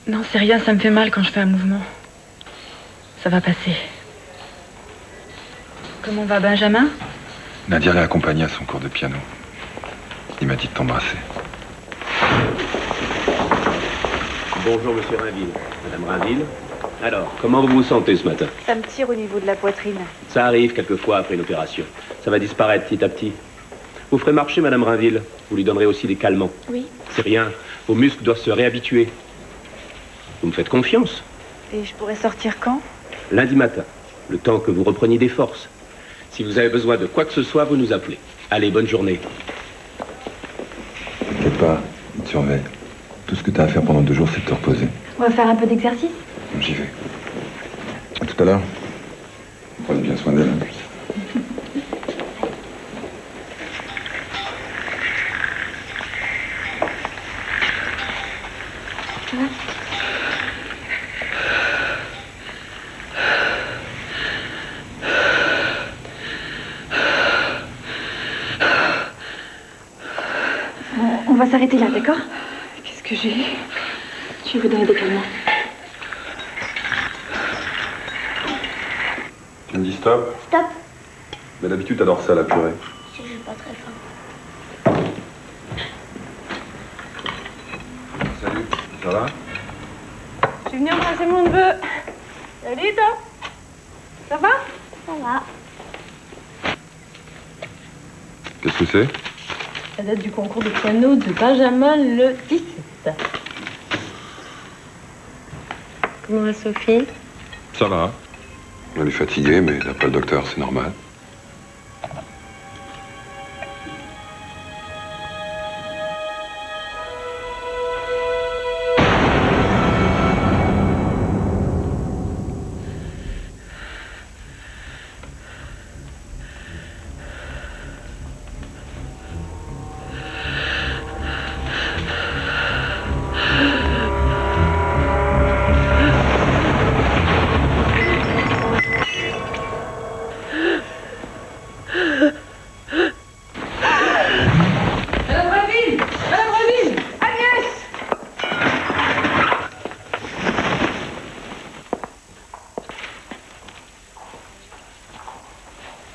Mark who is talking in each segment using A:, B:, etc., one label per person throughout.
A: Non, c'est rien, ça me fait mal quand je fais un mouvement. Ça va passer. Comment va Benjamin?
B: Nadia l'a accompagné à son cours de piano. Il m'a dit de t'embrasser.
C: Bonjour, monsieur Rainville. Madame Rainville. Alors, comment vous vous sentez ce matin?
D: Ça me tire au niveau de la poitrine.
C: Ça arrive quelquefois après une opération. Ça va disparaître petit à petit. Vous ferez marcher, madame Rainville. Vous lui donnerez aussi des calmants.
D: Oui.
C: C'est rien. Vos muscles doivent se réhabituer. Vous me faites confiance?
D: Et je pourrais sortir quand?
C: Lundi matin. Le temps que vous repreniez des forces. Si vous avez besoin de quoi que ce soit, vous nous appelez. Allez, bonne journée.
B: T'inquiète pas, il te surveille. Tout ce que t'as à faire pendant 2 jours, c'est de te reposer.
D: On va faire un peu d'exercice?
B: J'y vais. À tout à l'heure. Prenez bien soin d'elle.
D: On va s'arrêter là, d'accord?
A: Qu'est-ce que j'ai?
D: Je vais vous donner des calmants.
B: Tu me dis stop?
E: Stop.
B: Mais d'habitude, t'adores ça, la purée.
E: Si j'ai pas très faim.
B: Salut, ça va?
A: Je suis venue embrasser mon neveu. Salut, toi. Ça va?
E: Ça va.
B: Qu'est-ce que c'est?
A: La date du concours de piano de Benjamin le 17. Comment va Sophie?
B: Ça va. Elle est fatiguée, mais d'après le docteur, c'est normal.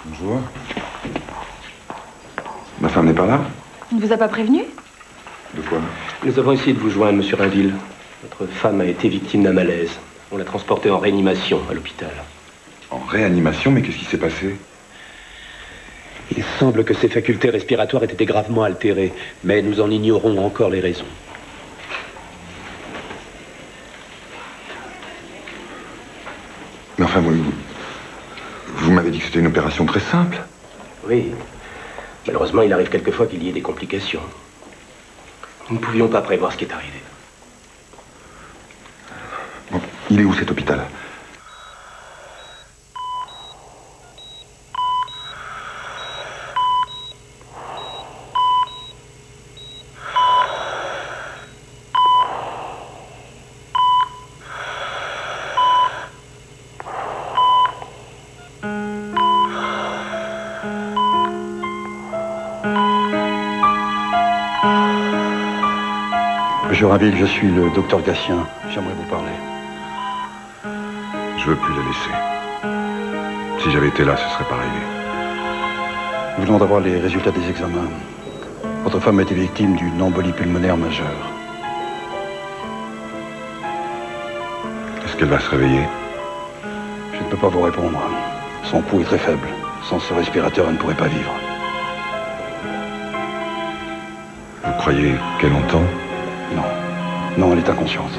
B: Bonjour. Ma femme n'est pas là?
D: On ne vous a pas prévenu?
B: De quoi?
C: Nous avons essayé de vous joindre, monsieur Rainville. Votre femme a été victime d'un malaise. On l'a transportée en réanimation à l'hôpital.
B: En réanimation? Mais qu'est-ce qui s'est passé?
C: Il semble que ses facultés respiratoires aient été gravement altérées, mais nous en ignorons encore les raisons.
B: Mais enfin, vous m'avez dit que c'était une opération très simple.
C: Oui. Malheureusement, il arrive quelquefois qu'il y ait des complications. Nous ne pouvions pas prévoir ce qui est arrivé.
B: Bon, il est où cet hôpital?
F: Monsieur Rainville, je suis le docteur Gatien. J'aimerais vous parler.
B: Je veux plus la laisser. Si j'avais été là, ce serait pas arrivé.
F: Nous venons d'avoir les résultats des examens. Votre femme a été victime d'une embolie pulmonaire majeure.
B: Est-ce qu'elle va se réveiller?
F: Je ne peux pas vous répondre. Son pouls est très faible. Sans ce respirateur, elle ne pourrait pas vivre.
B: Vous croyez qu'elle entend?
F: Non. Non, elle est inconsciente.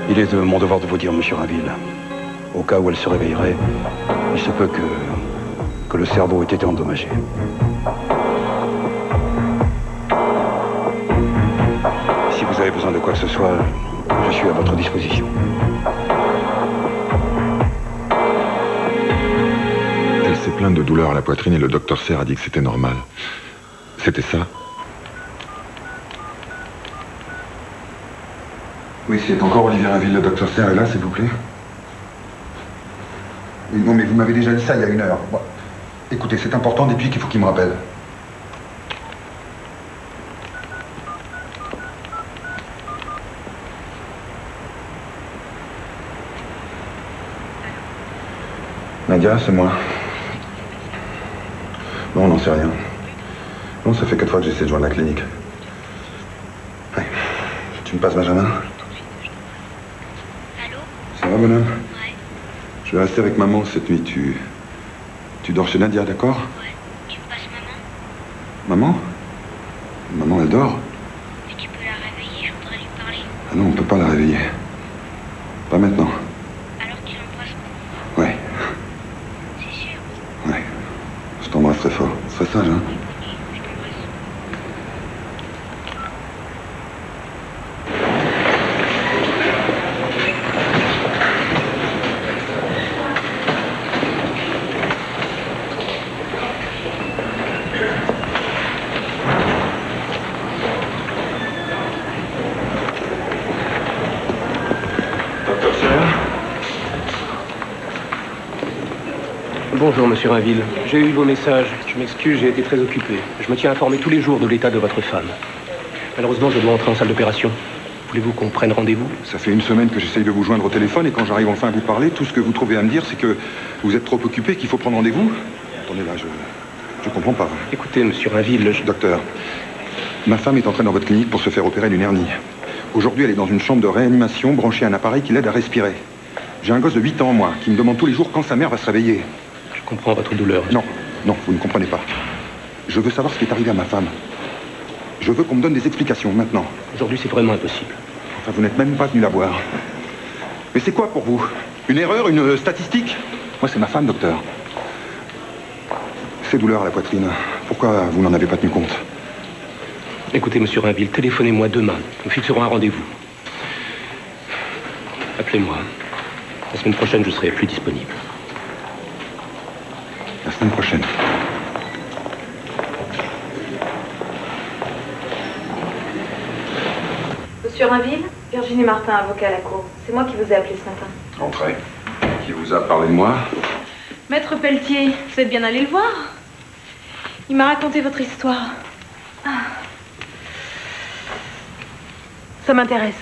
F: Il est de mon devoir de vous dire, monsieur Rainville, au cas où elle se réveillerait, il se peut que le cerveau ait été endommagé. Si vous avez besoin de quoi que ce soit, je suis à votre disposition.
B: Elle s'est plainte de douleur à la poitrine et le docteur Serre a dit que c'était normal. C'était ça? Oui, c'est encore Olivier Rainville, le docteur Serre est là, s'il vous plaît. Oui, non, mais vous m'avez déjà dit ça il y a 1 heure. Bon, écoutez, c'est important depuis qu'il faut qu'il me rappelle. Nadia, c'est moi. Non, on n'en sait rien. Non, ça fait 4 fois que j'essaie de joindre la clinique. Ouais. Tu me passes Benjamin?
E: Allô?
B: Ça va, bonhomme?
E: Ouais.
B: Je vais rester avec maman cette nuit. Tu dors chez Nadia, d'accord?
E: Ouais. Tu me passes maman?
B: Maman? Maman, elle dort?
E: Mais tu peux la réveiller, je voudrais lui parler.
B: Ah non, on peut pas la réveiller. Pas maintenant.
E: Alors tu l'embrasses?
B: Ouais,
E: C'est sûr?
B: ouais. Je t'embrasse très fort. Sois sage, hein?
E: Je t'embrasse.
B: Docteur Serra?
C: Bonjour, monsieur Rainville. J'ai eu vos messages. Je m'excuse, j'ai été très occupé. Je me tiens informé tous les jours de l'état de votre femme. Malheureusement, je dois entrer en salle d'opération. Voulez-vous qu'on prenne rendez-vous?
B: Ça fait une semaine que j'essaye de vous joindre au téléphone et quand j'arrive enfin à vous parler, tout ce que vous trouvez à me dire, c'est que vous êtes trop occupé, qu'il faut prendre rendez-vous. Attendez là, je comprends pas.
C: Écoutez, monsieur Rainville,
B: Docteur, ma femme est entrée dans votre clinique pour se faire opérer d'une hernie. Aujourd'hui, elle est dans une chambre de réanimation branchée à un appareil qui l'aide à respirer. J'ai un gosse de 8 ans, moi, qui me demande tous les jours quand sa mère va se réveiller.
C: je comprends votre douleur.
B: Non, non, vous ne comprenez pas. Je veux savoir ce qui est arrivé à ma femme. Je veux qu'on me donne des explications, maintenant.
C: Aujourd'hui, c'est vraiment impossible.
B: Enfin, vous n'êtes même pas venu la voir. Mais c'est quoi pour vous? Une erreur, une statistique? Moi, c'est ma femme, docteur. Ces douleurs à la poitrine, pourquoi vous n'en avez pas tenu compte?
C: Écoutez, monsieur Rainville, téléphonez-moi demain. Nous fixerons un rendez-vous. Appelez-moi. La semaine prochaine, je serai plus disponible.
B: La semaine prochaine.
D: Monsieur Rainville, Virginie Martin, avocat à la cour. C'est moi qui vous ai appelé ce matin.
B: Entrez. Qui vous a parlé de moi?
A: Maître Pelletier, vous êtes bien allé le voir? Il m'a raconté votre histoire. Ah. Ça m'intéresse.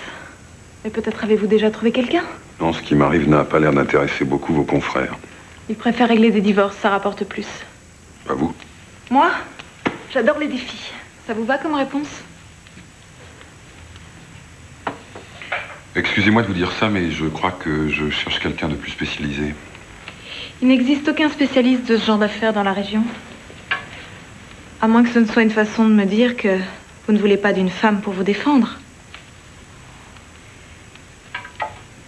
A: Mais peut-être avez-vous déjà trouvé quelqu'un?
B: Non, ce qui m'arrive n'a pas l'air d'intéresser beaucoup vos confrères.
A: Il préfère régler des divorces, ça rapporte plus.
B: Pas vous?
A: Moi, j'adore les défis. Ça vous va comme réponse?
B: Excusez-moi de vous dire ça, mais je crois que je cherche quelqu'un de plus spécialisé.
A: Il n'existe aucun spécialiste de ce genre d'affaires dans la région. À moins que ce ne soit une façon de me dire que vous ne voulez pas d'une femme pour vous défendre.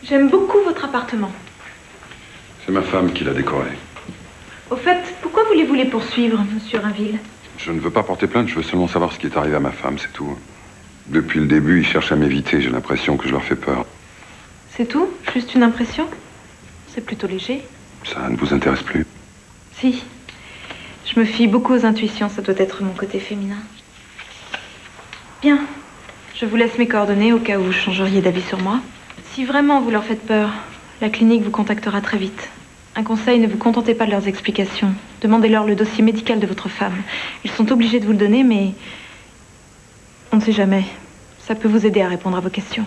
A: J'aime beaucoup votre appartement.
B: C'est ma femme qui l'a décoré.
A: Au fait, pourquoi voulez-vous les poursuivre, monsieur Rainville?
B: Je ne veux pas porter plainte, je veux seulement savoir ce qui est arrivé à ma femme, c'est tout. Depuis le début, ils cherchent à m'éviter, j'ai l'impression que je leur fais peur.
A: C'est tout? Juste une impression? C'est plutôt léger.
B: Ça ne vous intéresse plus?
A: Si. Je me fie beaucoup aux intuitions, ça doit être mon côté féminin. Bien. Je vous laisse mes coordonnées au cas où vous changeriez d'avis sur moi. Si vraiment vous leur faites peur, la clinique vous contactera très vite. Un conseil, ne vous contentez pas de leurs explications. Demandez-leur le dossier médical de votre femme. Ils sont obligés de vous le donner, mais on ne sait jamais. Ça peut vous aider à répondre à vos questions.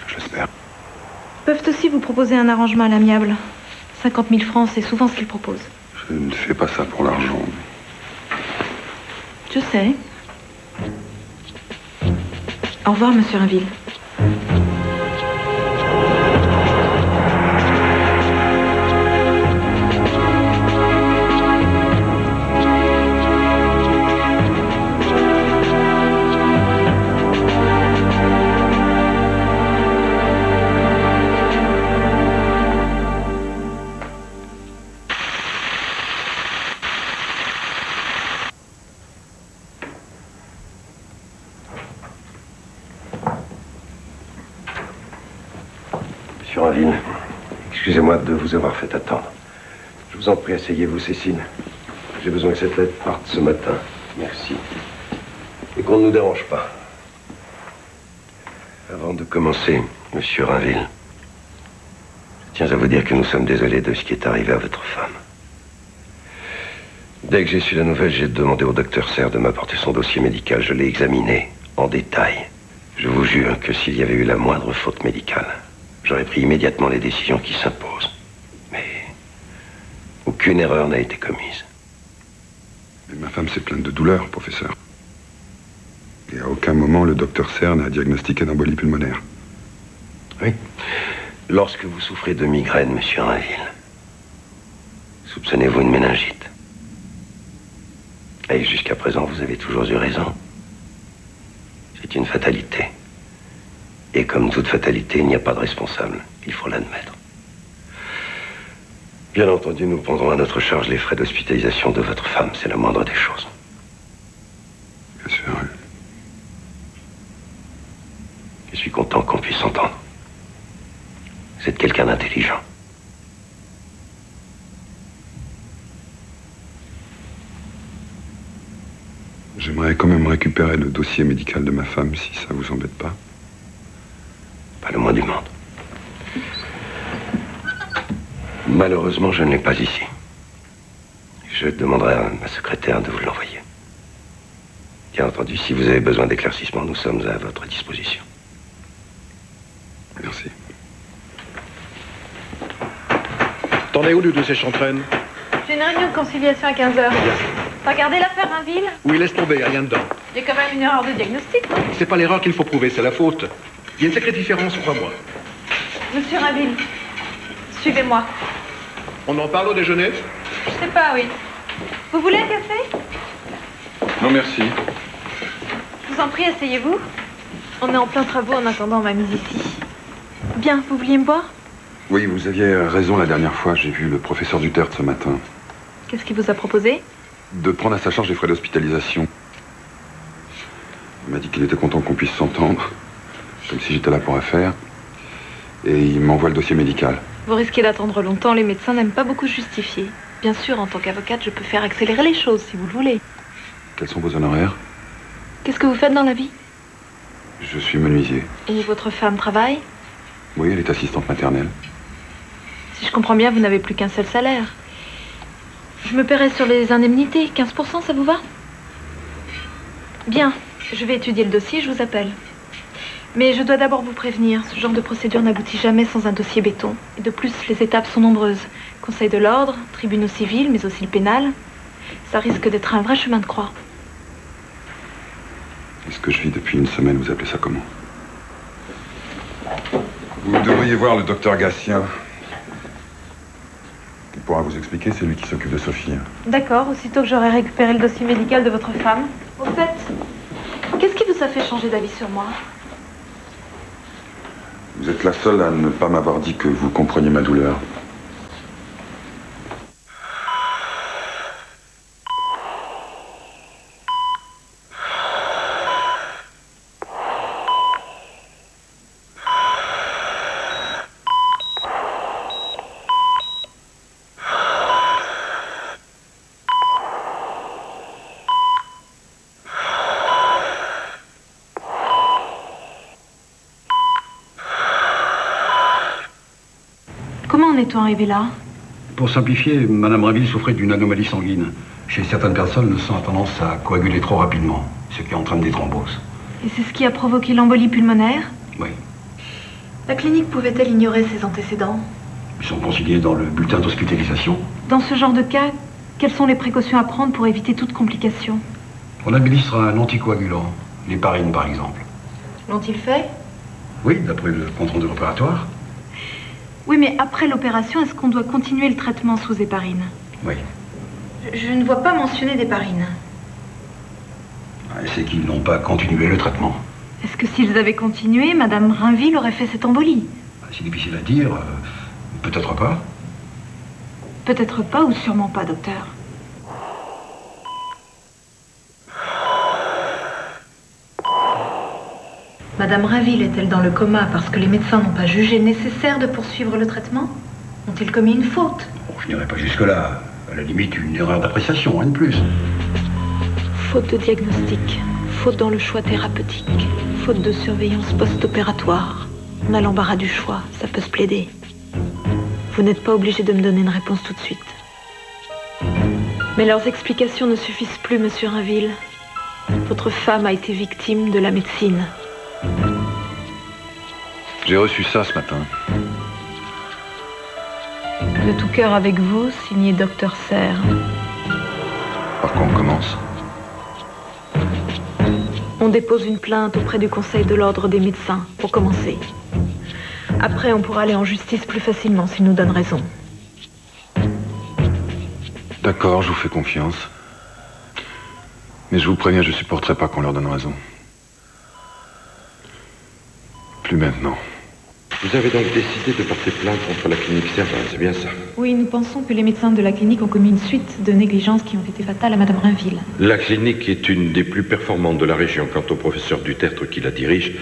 B: J'espère.
A: Ils peuvent aussi vous proposer un arrangement à l'amiable. 50 000 francs, c'est souvent ce qu'ils proposent.
B: Je ne fais pas ça pour l'argent.
A: Je sais. Au revoir, monsieur Rainville.
C: Monsieur Rainville, excusez-moi de vous avoir fait attendre. Je vous en prie, asseyez-vous, Cécile. J'ai besoin que cette lettre parte ce matin. Merci. Et qu'on ne nous dérange pas. Avant de commencer, monsieur Rainville, je tiens à vous dire que nous sommes désolés de ce qui est arrivé à votre femme. Dès que j'ai su la nouvelle, j'ai demandé au docteur Serre de m'apporter son dossier médical. Je l'ai examiné en détail. Je vous jure que s'il y avait eu la moindre faute médicale, j'aurais pris immédiatement les décisions qui s'imposent. Mais aucune erreur n'a été commise.
B: Mais ma femme s'est plainte de douleur, professeur. Et à aucun moment, le docteur Serre n'a diagnostiqué d'embolie pulmonaire.
C: Oui. Lorsque vous souffrez de migraine, monsieur Rainville, soupçonnez-vous une méningite? Et jusqu'à présent, vous avez toujours eu raison. C'est une fatalité. Et comme toute fatalité, il n'y a pas de responsable. Il faut l'admettre. Bien entendu, nous prendrons à notre charge les frais d'hospitalisation de votre femme. C'est la moindre des choses.
B: Bien sûr.
C: Je suis content qu'on puisse s'entendre. Vous êtes quelqu'un d'intelligent.
B: J'aimerais quand même récupérer le dossier médical de ma femme, si ça vous embête pas.
C: Pas le moins du monde. Malheureusement, je ne l'ai pas ici. Je demanderai à ma secrétaire de vous l'envoyer. Bien entendu, si vous avez besoin d'éclaircissement, nous sommes à votre disposition.
B: Merci.
F: T'en es où du dossier Chantraine?
A: J'ai une réunion de conciliation à 15h. T'as regardé l'affaire Rainville?
F: Oui, laisse tomber, y a rien dedans.
A: Il y a quand même une erreur de diagnostic, non?
F: C'est pas l'erreur qu'il faut prouver, c'est la faute. Il y a une sacrée différence, crois-moi.
A: Monsieur Rainville, suivez-moi.
F: On en parle au déjeuner?
A: Je sais pas, oui. Vous voulez un café?
B: Non, merci.
A: Je vous en prie, asseyez-vous. On est en plein travaux en attendant ma mise ici. Bien, vous vouliez me voir?
B: Oui, vous aviez raison la dernière fois. J'ai vu le professeur Duterte ce matin.
A: Qu'est-ce qu'il vous a proposé?
B: De prendre à sa charge les frais d'hospitalisation. Il m'a dit qu'il était content qu'on puisse s'entendre. Comme si j'étais là pour affaire. Et il m'envoie le dossier médical.
A: Vous risquez d'attendre longtemps, les médecins n'aiment pas beaucoup justifier. Bien sûr, en tant qu'avocate, je peux faire accélérer les choses, si vous le voulez.
B: Quels sont vos honoraires?
A: Qu'est-ce que vous faites dans la vie?
B: Je suis menuisier.
A: Et votre femme travaille?
B: Oui, elle est assistante maternelle.
A: Si je comprends bien, vous n'avez plus qu'un seul salaire. Je me paierai sur les indemnités. 15%, ça vous va? Bien, je vais étudier le dossier, je vous appelle. Mais je dois d'abord vous prévenir, ce genre de procédure n'aboutit jamais sans un dossier béton. Et de plus, les étapes sont nombreuses. Conseil de l'ordre, tribunaux civils, mais aussi le pénal. Ça risque d'être un vrai chemin de croix.
B: Est-ce que je vis depuis une semaine, vous appelez ça comment? Vous devriez voir le docteur Gatien. Il pourra vous expliquer, c'est lui qui s'occupe de Sophie.
A: D'accord, aussitôt que j'aurai récupéré le dossier médical de votre femme. Au fait, qu'est-ce qui vous a fait changer d'avis sur moi?
B: Vous êtes la seule à ne pas m'avoir dit que vous compreniez ma douleur.
A: Comment en est-on arrivé là?
F: Pour simplifier, Madame Rainville souffrait d'une anomalie sanguine. Chez certaines personnes, le sang a tendance à coaguler trop rapidement, ce qui entraîne des thromboses.
A: Et c'est ce qui a provoqué l'embolie pulmonaire?
F: Oui.
A: La clinique pouvait-elle ignorer ses antécédents?
F: Ils sont consignés dans le bulletin d'hospitalisation.
A: Dans ce genre de cas, quelles sont les précautions à prendre pour éviter toute complication?
F: On administre un anticoagulant, l'héparine par exemple.
A: L'ont-ils fait?
F: Oui, d'après le compte-rendu opératoire.
A: Oui, mais après l'opération, est-ce qu'on doit continuer le traitement sous héparine?
F: Oui.
A: Je ne vois pas mentionner d'héparine.
F: C'est qu'ils n'ont pas continué le traitement.
A: Est-ce que s'ils avaient continué, Madame Rainville aurait fait cette embolie?
F: C'est difficile à dire. Peut-être pas.
A: Peut-être pas ou sûrement pas, docteur. Madame Rainville est-elle dans le coma parce que les médecins n'ont pas jugé nécessaire de poursuivre le traitement? Ont-ils commis une faute?
F: Bon, je n'irai pas jusque-là. À la limite, une erreur d'appréciation, rien de plus.
A: Faute de diagnostic, faute dans le choix thérapeutique, faute de surveillance post-opératoire. On a l'embarras du choix, ça peut se plaider. Vous n'êtes pas obligé de me donner une réponse tout de suite. Mais leurs explications ne suffisent plus, monsieur Rainville. Votre femme a été victime de la médecine.
B: J'ai reçu ça ce matin.
A: De tout cœur avec vous, signé Dr Serre.
B: Par quoi on commence?
A: On dépose une plainte auprès du Conseil de l'Ordre des médecins, pour commencer. Après, on pourra aller en justice plus facilement s'ils nous donnent raison.
B: D'accord, je vous fais confiance. Mais je vous préviens, je supporterai pas qu'on leur donne raison. Plus maintenant.
G: Vous avez donc décidé de porter plainte contre la clinique Servan, c'est bien ça?
A: Oui, nous pensons que les médecins de la clinique ont commis une suite de négligences qui ont été fatales à Madame Rainville.
G: La clinique est une des plus performantes de la région. Quant au professeur Dutertre qui la dirige,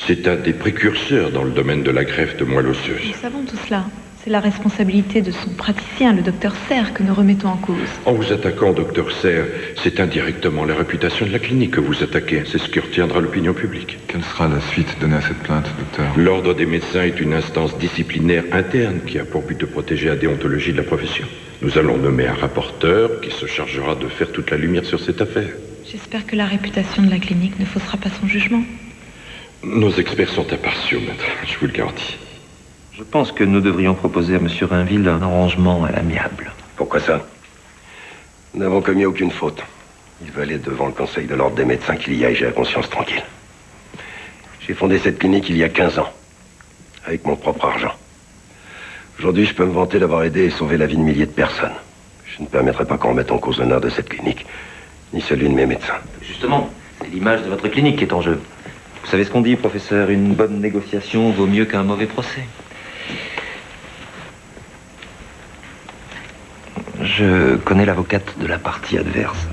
G: c'est un des précurseurs dans le domaine de la greffe de moelle osseuse.
A: Nous savons tout cela. C'est la responsabilité de son praticien, le docteur Serre, que nous remettons en cause.
G: En vous attaquant au docteur Serre, c'est indirectement la réputation de la clinique que vous attaquez. C'est ce qui retiendra l'opinion publique.
B: Quelle sera la suite donnée à cette plainte, docteur?
G: L'Ordre des médecins est une instance disciplinaire interne qui a pour but de protéger la déontologie de la profession. Nous allons nommer un rapporteur qui se chargera de faire toute la lumière sur cette affaire.
A: J'espère que la réputation de la clinique ne faussera pas son jugement.
G: Nos experts sont impartiaux, maître, je vous le garantis.
H: Je pense que nous devrions proposer à M. Rainville un arrangement à l'amiable.
C: Pourquoi ça? Nous n'avons commis aucune faute. Il veut aller devant le Conseil de l'Ordre des médecins qu'il y aille, j'ai la conscience tranquille. J'ai fondé cette clinique il y a 15 ans, avec mon propre argent. Aujourd'hui, je peux me vanter d'avoir aidé et sauvé la vie de milliers de personnes. Je ne permettrai pas qu'on remette en cause l'honneur de cette clinique, ni celui de mes médecins.
H: Justement, c'est l'image de votre clinique qui est en jeu. Vous savez ce qu'on dit, professeur, une bonne négociation vaut mieux qu'un mauvais procès. Je connais l'avocate de la partie adverse.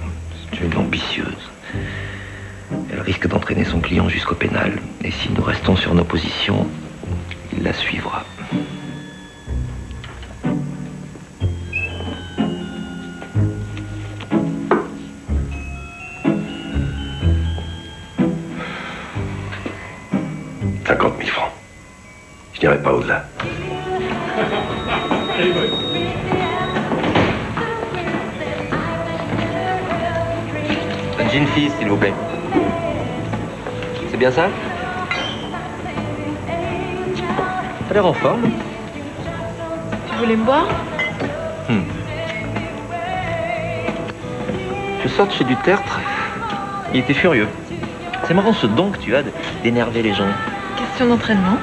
H: C'est une ambitieuse. Elle risque d'entraîner son client jusqu'au pénal. Et si nous restons sur nos positions, il la suivra. «
C: 50 000 francs. Je n'irai pas au-delà. »
H: Un gin fizz, s'il vous plaît. C'est bien ça? T'as l'air en forme.
A: Tu voulais me boire?
H: Je sors de chez Dutertre. Il était furieux. C'est marrant ce don que tu as d'énerver les gens.
A: Question d'entraînement.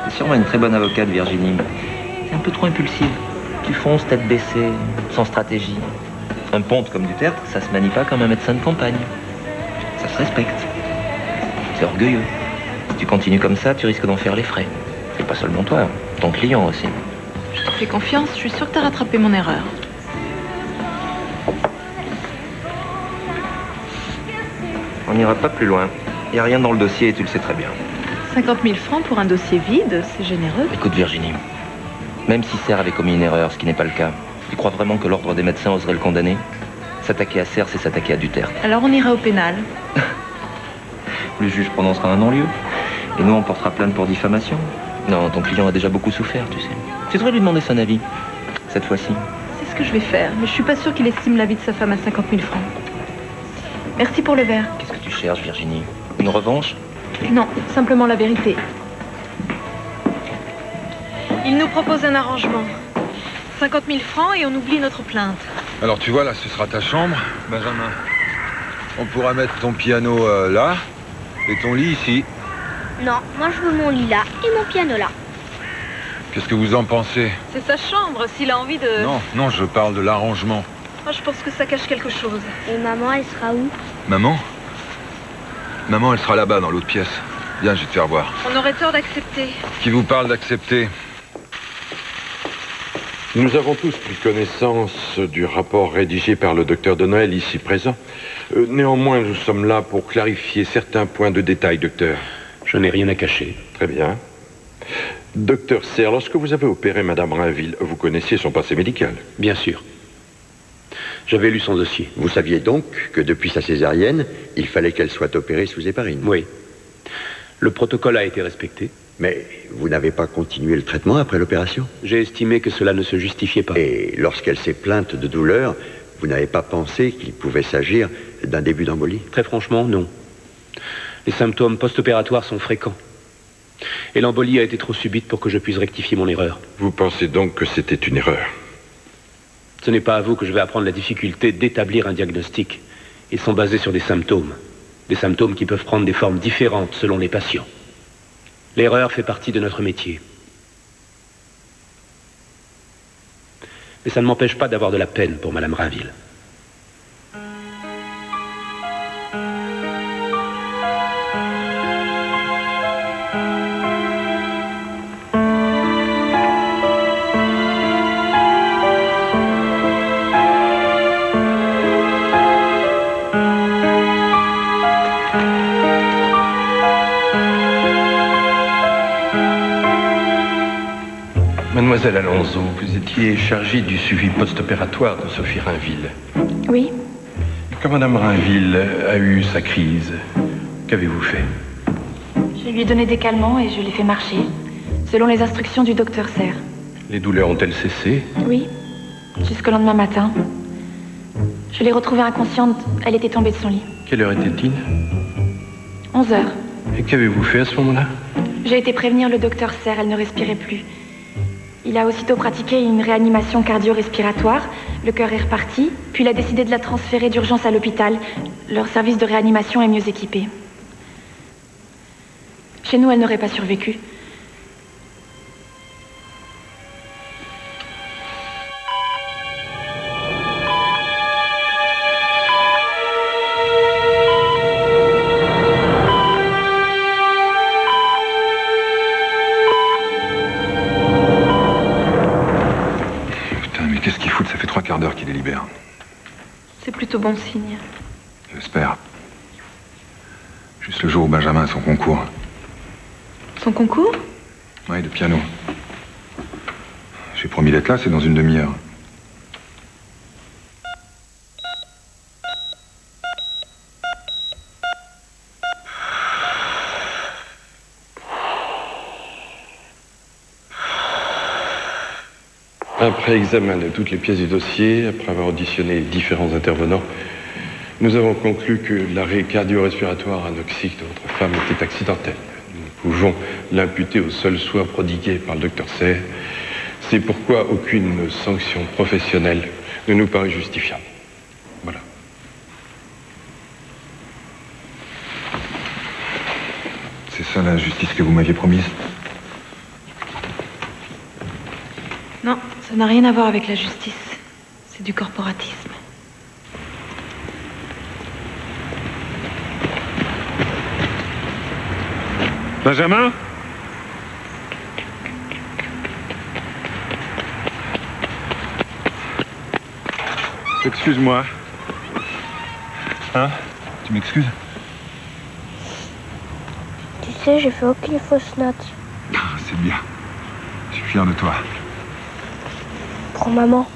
H: C'est sûrement une très bonne avocate, Virginie. C'est un peu trop impulsive. Tu fonces tête baissée, sans stratégie. Un ponte comme Dutertre, ça se manie pas comme un médecin de campagne. Ça se respecte. C'est orgueilleux. Si tu continues comme ça, tu risques d'en faire les frais. Et pas seulement toi, ton client aussi.
A: Je te fais confiance, je suis sûre que t'as rattrapé mon erreur.
H: On n'ira pas plus loin. Il n'y a rien dans le dossier et tu le sais très bien.
A: 50 000 francs pour un dossier vide, c'est généreux.
H: Écoute, Virginie, même si Serre avait commis une erreur, ce qui n'est pas le cas, tu crois vraiment que l'Ordre des médecins oserait le condamner? S'attaquer à Serre, c'est s'attaquer à Dutertre.
A: Alors on ira au pénal.
H: Le juge prononcera un non-lieu. Et nous, on portera plainte pour diffamation. Non, ton client a déjà beaucoup souffert, tu sais. Tu devrais lui demander son avis, cette fois-ci.
A: C'est ce que je vais faire, mais je suis pas sûre qu'il estime la vie de sa femme à 50 000 francs. Merci pour le verre.
H: Qu'est-ce que tu cherches, Virginie? Une revanche?
A: Non, simplement la vérité. Il nous propose un arrangement. 50 000 francs et on oublie notre plainte.
B: Alors tu vois, là, ce sera ta chambre, Benjamin. On pourra mettre ton piano là, et ton lit ici.
E: Non, moi je veux mon lit là et mon piano là.
B: Qu'est-ce que vous en pensez?
A: C'est sa chambre, s'il a envie de...
B: Non, je parle de l'arrangement.
A: Moi, je pense que ça cache quelque chose.
E: Et maman, elle sera où?
B: Maman? Maman, elle sera là-bas, dans l'autre pièce. Viens, je vais te faire voir.
A: On aurait tort d'accepter.
B: Qui vous parle d'accepter?
G: Nous avons tous pris connaissance du rapport rédigé par le docteur de Noël ici présent. Néanmoins, nous sommes là pour clarifier certains points de détail, docteur.
I: Je n'ai rien à cacher.
G: Très bien. Docteur Serre, lorsque vous avez opéré Madame Rainville, vous connaissiez son passé médical?
I: Bien sûr. J'avais lu son dossier.
J: Vous saviez donc que depuis sa césarienne, il fallait qu'elle soit opérée sous héparine?
I: Oui. Le protocole a été respecté.
J: Mais vous n'avez pas continué le traitement après l'opération?
I: J'ai estimé que cela ne se justifiait pas.
J: Et lorsqu'elle s'est plainte de douleur, vous n'avez pas pensé qu'il pouvait s'agir d'un début d'embolie?
I: Très franchement, non. Les symptômes post-opératoires sont fréquents. Et l'embolie a été trop subite pour que je puisse rectifier mon erreur.
G: Vous pensez donc que c'était une erreur?
I: Ce n'est pas à vous que je vais apprendre la difficulté d'établir un diagnostic. Ils sont basés sur des symptômes. Des symptômes qui peuvent prendre des formes différentes selon les patients. L'erreur fait partie de notre métier. Mais ça ne m'empêche pas d'avoir de la peine pour Madame Rainville.
K: Mademoiselle Alonso, vous étiez chargée du suivi post-opératoire de Sophie Rainville.
A: Oui.
K: Quand Madame Rainville a eu sa crise, qu'avez-vous fait?
A: Je lui ai donné des calmants et je l'ai fait marcher, selon les instructions du docteur Serre.
K: Les douleurs ont-elles cessé?
A: Oui, jusqu'au lendemain matin. Je l'ai retrouvée inconsciente, elle était tombée de son lit.
K: Quelle heure était-il?
A: 11 heures.
K: Et qu'avez-vous fait à ce moment-là?
A: J'ai été prévenir le docteur Serre, elle ne respirait plus. Il a aussitôt pratiqué une réanimation cardio-respiratoire, le cœur est reparti, puis il a décidé de la transférer d'urgence à l'hôpital. Leur service de réanimation est mieux équipé. Chez nous, elle n'aurait pas survécu.
B: D'heure qu'il les libère.
A: C'est plutôt bon signe.
B: J'espère. Juste le jour où Benjamin a son concours.
A: Son concours?
B: Oui, de piano. J'ai promis d'être là, c'est dans une demi-heure.
K: Après examen de toutes les pièces du dossier, après avoir auditionné différents intervenants, nous avons conclu que l'arrêt cardio-respiratoire anoxique de votre femme était accidentel. Nous pouvons l'imputer aux seuls soins prodigués par le docteur Serre. C'est pourquoi aucune sanction professionnelle ne nous paraît justifiable. Voilà.
B: C'est ça la justice que vous m'aviez promise?
A: Non, ça n'a rien à voir avec la justice. C'est du corporatisme.
B: Benjamin? Excuse-moi. Hein? Tu m'excuses?
E: Tu sais, j'ai fait aucune fausse note.
B: Ah, c'est bien. Je suis fier de toi.
E: Pour maman.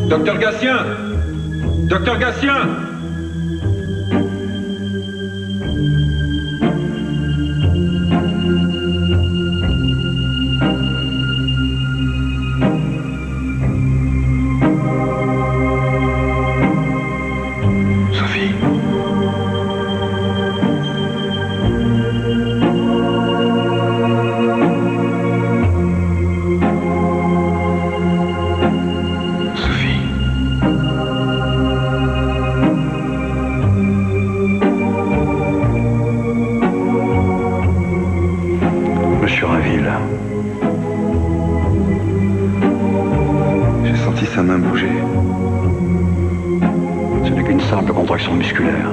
G: Docteur Gatien! Docteur Gatien!
B: Sophie.
F: Monsieur Rainville.
B: J'ai senti sa main bouger.
F: Ce n'est qu'une simple contraction musculaire.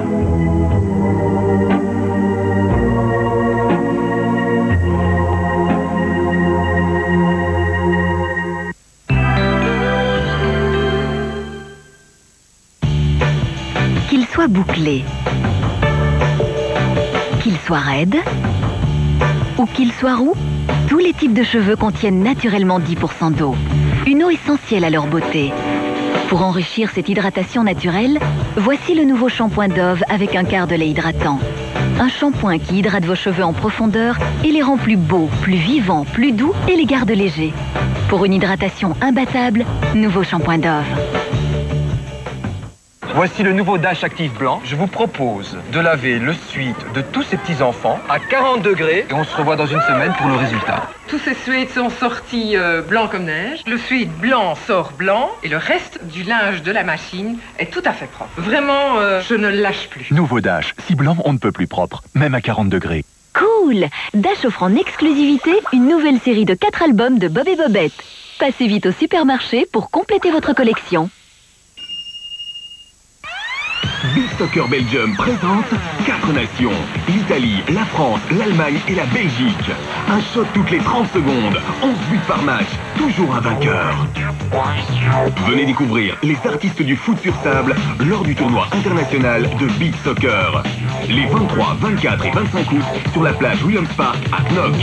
L: bouclé. Qu'il soit raide ou qu'il soit roux, tous les types de cheveux contiennent naturellement 10% d'eau. Une eau essentielle à leur beauté. Pour enrichir cette hydratation naturelle, voici le nouveau shampoing Dove avec un quart de lait hydratant. Un shampoing qui hydrate vos cheveux en profondeur et les rend plus beaux, plus vivants, plus doux et les garde légers. Pour une hydratation imbattable, nouveau shampoing Dove.
M: Voici le nouveau Dash Active Blanc. Je vous propose de laver le suite de tous ces petits-enfants à 40 degrés et on se revoit dans une semaine pour le résultat.
N: Tous ces suites sont sortis blancs comme neige. Le suite blanc sort blanc et le reste du linge de la machine est tout à fait propre. Vraiment, je ne le lâche plus.
O: Nouveau Dash, si blanc, on ne peut plus propre, même à 40 degrés.
L: Cool! Dash offre en exclusivité une nouvelle série de 4 albums de Bob et Bobette. Passez vite au supermarché pour compléter votre collection.
O: Big Soccer Belgium présente 4 nations. L'Italie, la France, l'Allemagne et la Belgique. Un shot toutes les 30 secondes. 11 buts par match. Toujours un vainqueur. Venez découvrir les artistes du foot sur sable lors du tournoi international de Big Soccer. Les 23, 24 et 25 août sur la plage Williams Park à Knock.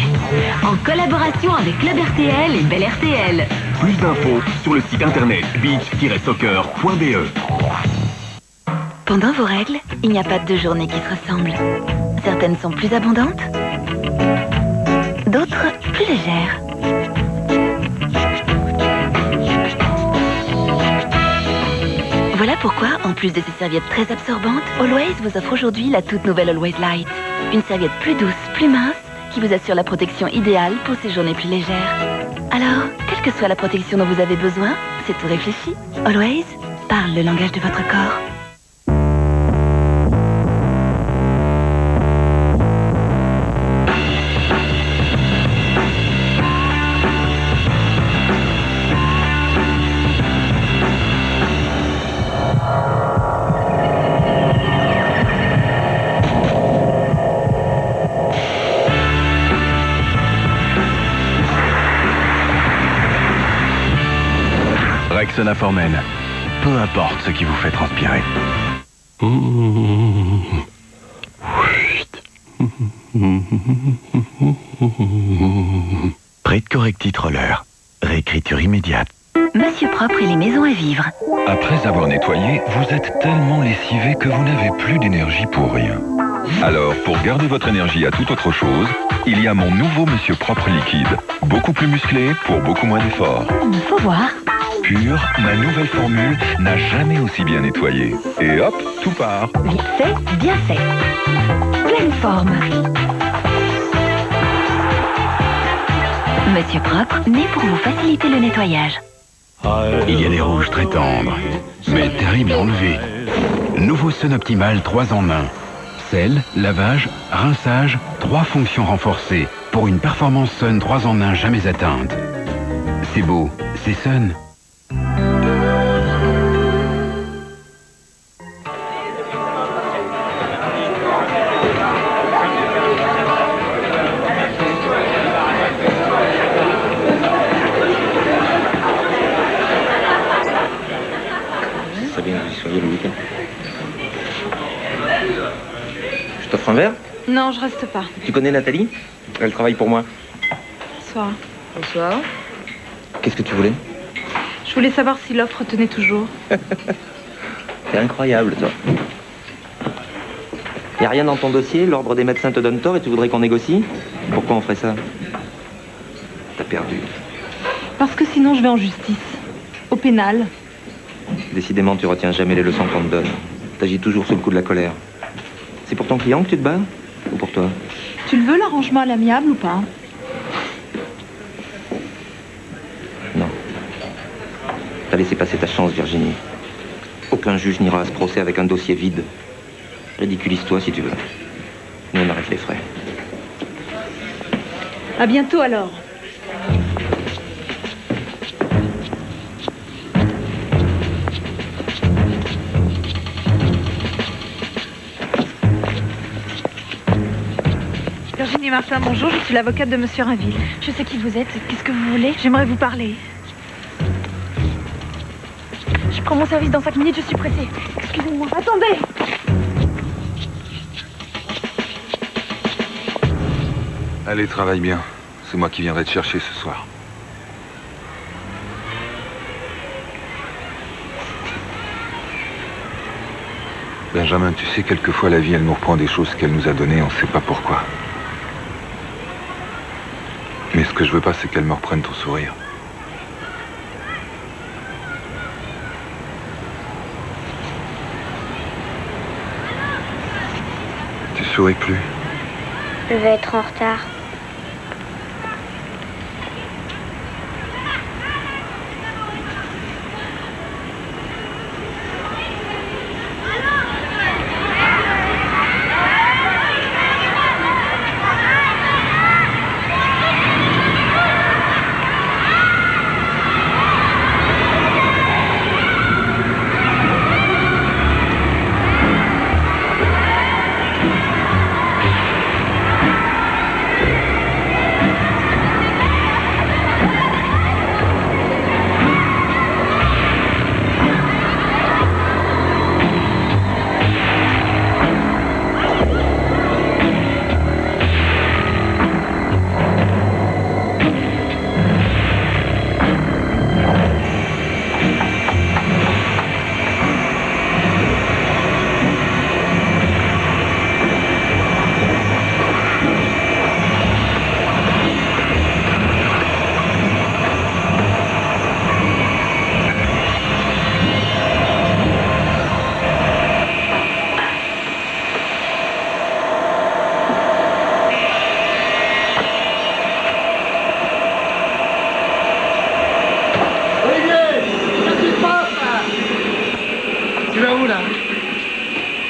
L: En collaboration avec Club RTL et Bel RTL.
O: Plus d'infos sur le site internet beach-soccer.be.
L: Pendant vos règles, il n'y a pas de journée qui se ressemble. Certaines sont plus abondantes, d'autres plus légères. Voilà pourquoi, en plus de ces serviettes très absorbantes, Always vous offre aujourd'hui la toute nouvelle Always Light. Une serviette plus douce, plus mince, qui vous assure la protection idéale pour ces journées plus légères. Alors, quelle que soit la protection dont vous avez besoin, c'est tout réfléchi. Always parle le langage de votre corps.
O: Rexona Formen. Peu importe ce qui vous fait transpirer. Prête Correctit Roller. Réécriture immédiate.
L: Monsieur Propre et les maisons à vivre.
P: Après avoir nettoyé, vous êtes tellement lessivé que vous n'avez plus d'énergie pour rien. Alors, pour garder votre énergie à toute autre chose, il y a mon nouveau Monsieur Propre liquide. Beaucoup plus musclé pour beaucoup moins d'efforts.
L: Faut voir.
P: Pur, ma nouvelle formule n'a jamais aussi bien nettoyé. Et hop, tout part.
L: Vite fait, bien fait. Pleine forme. Monsieur Propre, né pour vous faciliter le nettoyage.
O: Il y a des rouges très tendres, mais terribles à enlever. Nouveau Sun Optimal 3 en 1. Sel, lavage, rinçage, 3 fonctions renforcées pour une performance Sun 3 en 1 jamais atteinte. C'est beau, c'est Sun.
H: Ça bien que vous y soyez le week-end. Je t'offre un verre?
A: Non, je reste pas.
H: Tu connais Nathalie? Elle travaille pour moi.
A: Bonsoir.
H: Bonsoir. Qu'est-ce que tu voulais?
A: Je voulais savoir si l'offre tenait toujours.
H: T'es incroyable, toi. Y a rien dans ton dossier? L'ordre des médecins te donne tort et tu voudrais qu'on négocie? Pourquoi on ferait ça? T'as perdu.
A: Parce que sinon, je vais en justice. Au pénal.
H: Décidément, tu retiens jamais les leçons qu'on te donne. T'agis toujours sous le coup de la colère. C'est pour ton client que tu te bats? Ou pour toi?
A: Tu le veux, l'arrangement à l'amiable ou pas?
H: Non. T'as laissé passer ta chance, Virginie. Aucun juge n'ira à ce procès avec un dossier vide. Ridiculise-toi si tu veux. Nous, on arrête les frais.
A: À bientôt alors. Virginie Martin, bonjour, je suis l'avocate de Monsieur Rainville. Je sais qui vous êtes, qu'est-ce que vous voulez? J'aimerais vous parler. Je prends mon service dans 5 minutes, je suis pressée. Excusez-moi, attendez!
Q: Allez, travaille bien. C'est moi qui viendrai te chercher ce soir. Benjamin, tu sais, quelquefois la vie, elle nous reprend des choses qu'elle nous a données, on ne sait pas pourquoi. Mais ce que je veux pas, c'est qu'elle me reprenne ton sourire. Tu souris plus.
E: Je vais être en retard.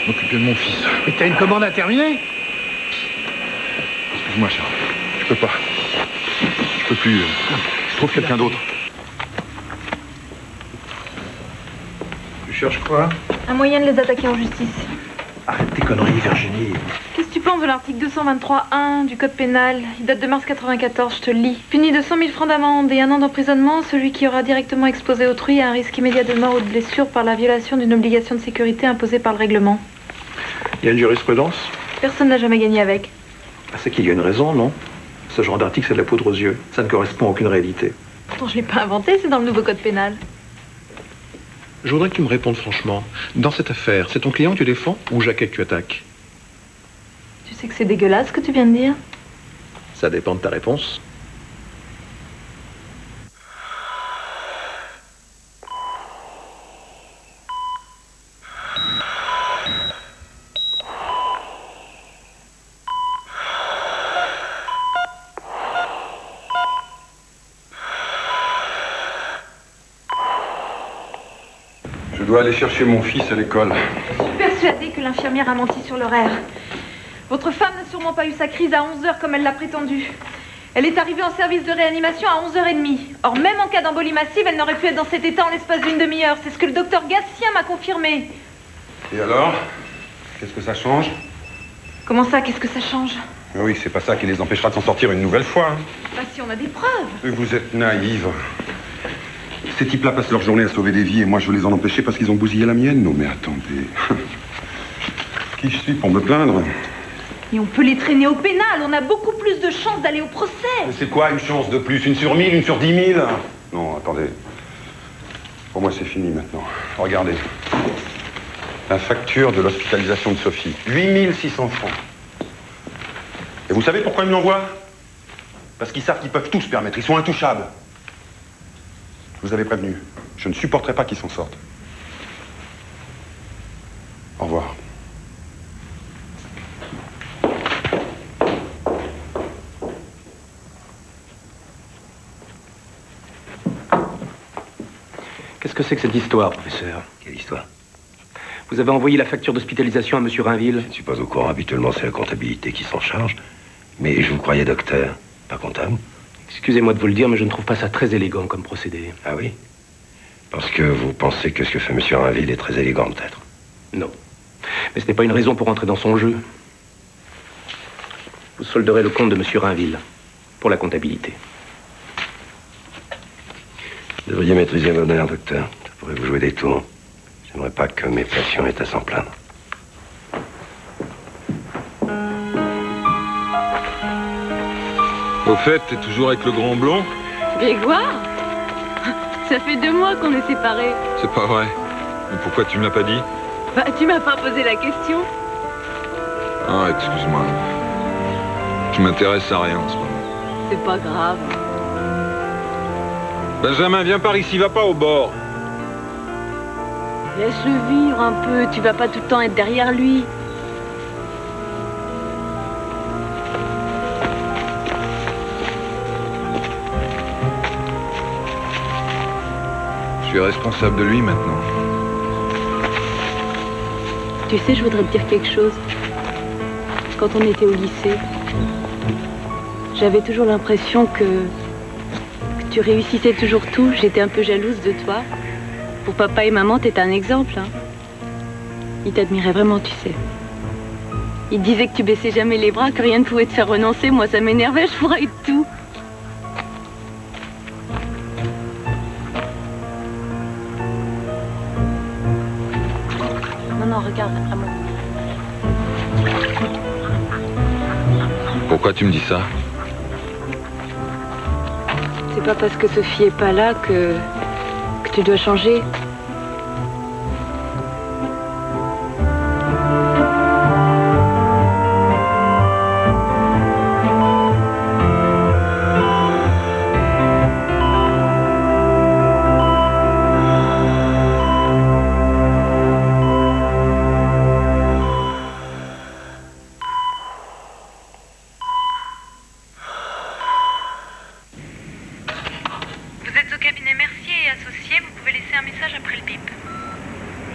B: M'occuper de mon fils.
R: Mais t'as une commande à terminer?
B: Excuse-moi, Charles. Je peux pas. Je peux plus. Je trouve quelqu'un d'autre.
R: Tu cherches quoi?
A: Un moyen de les attaquer en justice.
R: Arrête tes conneries, Virginie.
A: Qu'est-ce que tu penses de l'article 223.1 du Code pénal? Il date de mars 94, je te le lis. Puni de 100 000 francs d'amende et 1 an d'emprisonnement, celui qui aura directement exposé autrui à un risque immédiat de mort ou de blessure par la violation d'une obligation de sécurité imposée par le règlement.
R: Il y a une jurisprudence?
A: Personne n'a jamais gagné avec.
R: C'est qu'il y a une raison, non? Ce genre d'article, c'est de la poudre aux yeux. Ça ne correspond à aucune réalité.
A: Pourtant, je l'ai pas inventé, c'est dans le nouveau Code pénal.
R: Je voudrais que tu me répondes franchement. Dans cette affaire, c'est ton client que tu défends ou Jacquet que tu attaques?
A: Tu sais que c'est dégueulasse ce que tu viens de dire?
R: Ça dépend de ta réponse.
B: Je dois aller chercher mon fils à l'école.
A: Je suis persuadée que l'infirmière a menti sur l'horaire. Votre femme n'a sûrement pas eu sa crise à 11h comme elle l'a prétendu. Elle est arrivée en service de réanimation à 11h30. Or, même en cas d'embolie massive, elle n'aurait pu être dans cet état en l'espace d'une demi-heure. C'est ce que le docteur Gatien m'a confirmé.
B: Et alors? Qu'est-ce que ça change?
A: Comment ça, qu'est-ce que ça change?
B: Oui, c'est pas ça qui les empêchera de s'en sortir une nouvelle fois. Hein.
A: Bah si on a des preuves.
B: Vous êtes naïve. Ces types-là passent leur journée à sauver des vies et moi je veux les en empêcher parce qu'ils ont bousillé la mienne. Non mais attendez. Qui je suis pour me plaindre?
A: Et on peut les traîner au pénal. On a beaucoup plus de chances d'aller au procès.
B: Mais c'est quoi une chance de plus? Une sur 1000, une sur 10 000? Non, attendez. Pour moi c'est fini maintenant. Regardez. La facture de l'hospitalisation de Sophie. 8 600 francs. Et vous savez pourquoi ils me l'envoient? Parce qu'ils savent qu'ils peuvent tout se permettre. Ils sont intouchables. Je vous avais prévenu. Je ne supporterai pas qu'ils s'en sortent. Au revoir.
I: Qu'est-ce que c'est que cette histoire, professeur?
C: Quelle histoire?
I: Vous avez envoyé la facture d'hospitalisation à M. Rainville?
C: Je ne suis pas au courant. Habituellement, c'est la comptabilité qui s'en charge. Mais je vous croyais docteur, pas comptable.
I: Excusez-moi de vous le dire, mais je ne trouve pas ça très élégant comme procédé.
C: Ah oui? Parce que vous pensez que ce que fait M. Rainville est très élégant, peut-être?
I: Non. Mais ce n'est pas une raison pour entrer dans son jeu. Vous solderez le compte de M. Rainville pour la comptabilité.
C: Vous devriez maîtriser votre nerf, docteur. Ça pourrait vous jouer des tours. J'aimerais pas que mes patients aient à s'en plaindre.
Q: Au fait, t'es toujours avec le grand blond?
S: Grégoire? Ça fait 2 mois qu'on est séparés.
Q: C'est pas vrai. Mais pourquoi tu me l'as pas dit?
S: Bah, tu m'as pas posé la question.
Q: Ah, excuse-moi. Je m'intéresse à rien en ce moment.
S: C'est pas grave.
Q: Benjamin, viens par ici, va pas au bord.
S: Laisse-le vivre un peu, tu vas pas tout le temps être derrière lui.
Q: Je suis responsable de lui maintenant.
S: Tu sais, je voudrais te dire quelque chose. Quand on était au lycée, j'avais toujours l'impression que tu réussissais toujours tout. J'étais un peu jalouse de toi. Pour papa et maman, t'étais un exemple. Hein. Ils t'admiraient vraiment, tu sais. Ils disaient que tu baissais jamais les bras, que rien ne pouvait te faire renoncer. Moi, ça m'énervait, je fourrais tout. Non, regarde, vraiment.
Q: Pourquoi tu me dis ça?
S: C'est pas parce que Sophie est pas là que tu dois changer.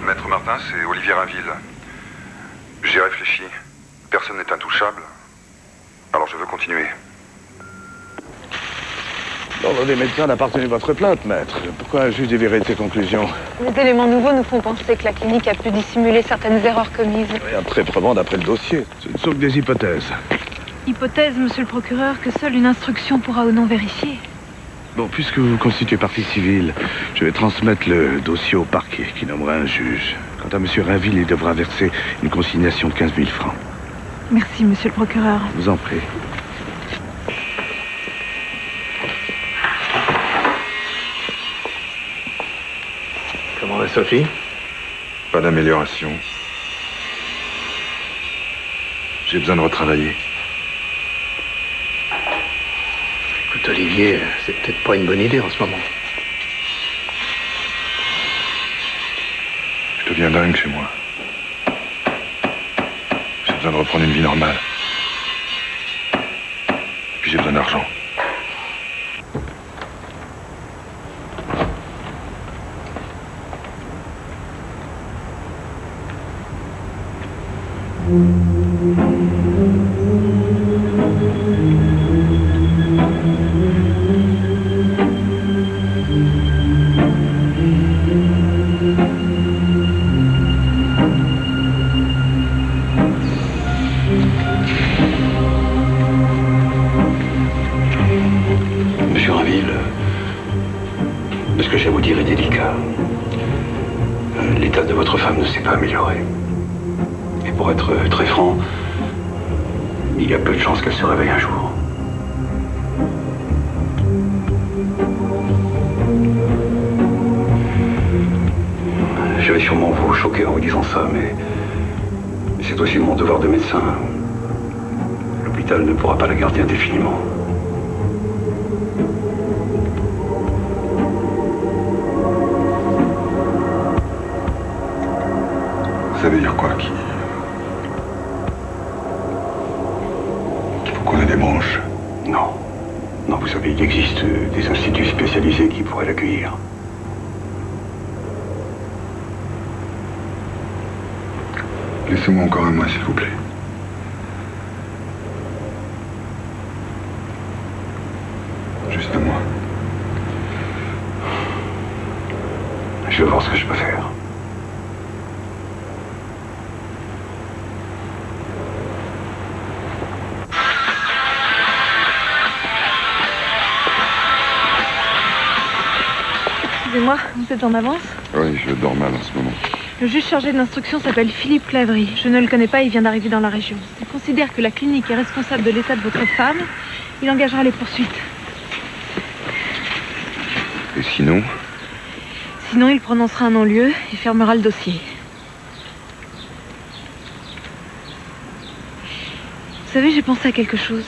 B: Maître Martin, c'est Olivier Rainville. J'ai réfléchi. Personne n'est intouchable. Alors je veux continuer.
T: L'ordre des médecins n'a pas retenu votre plainte, maître. Pourquoi un juge dévierait de ses conclusions?
U: Les éléments nouveaux nous font penser que la clinique a pu dissimuler certaines erreurs commises.
T: Rien de très probant d'après le dossier. Ce ne sont que des hypothèses.
A: Hypothèse, monsieur le procureur, que seule une instruction pourra ou non vérifier.
T: Bon, puisque vous constituez partie civile, je vais transmettre le dossier au parquet qui nommera un juge. Quant à monsieur Rainville, il devra verser une consignation de 15 000 francs.
A: Merci, monsieur le procureur.
T: Je vous en prie. Comment va Sophie?
Q: Pas d'amélioration. J'ai besoin de retravailler.
T: Écoute, Olivier, c'est peut-être pas une bonne idée en ce moment.
Q: Je deviens dingue chez moi. J'ai besoin de reprendre une vie normale. Puis j'ai besoin d'argent.
F: Monsieur Rainville, ce que j'ai à vous dire est délicat. L'état de votre femme ne s'est pas amélioré. Et pour être très franc, il y a peu de chances qu'elle se réveille un jour. Je vais sûrement vous choquer en vous disant ça, mais c'est aussi mon devoir de médecin. L'hôpital ne pourra pas la garder indéfiniment.
Q: Ça veut dire quoi qu'il faut qu'on ait des branches?
F: Non. Non, vous savez, il existe des instituts spécialisés qui pourraient l'accueillir.
Q: Laissez-moi encore un mois, s'il vous plaît. Juste un mois.
F: Je vais voir ce que je peux faire.
A: Excusez-moi, vous êtes en avance?
Q: Oui, je dors mal en ce moment.
A: Le juge chargé de l'instruction s'appelle Philippe Claverie. Je ne le connais pas, il vient d'arriver dans la région. Il considère que la clinique est responsable de l'état de votre femme Il engagera les poursuites.
Q: Et sinon?
A: Sinon, il prononcera un non-lieu et fermera le dossier. Vous savez, j'ai pensé à quelque chose.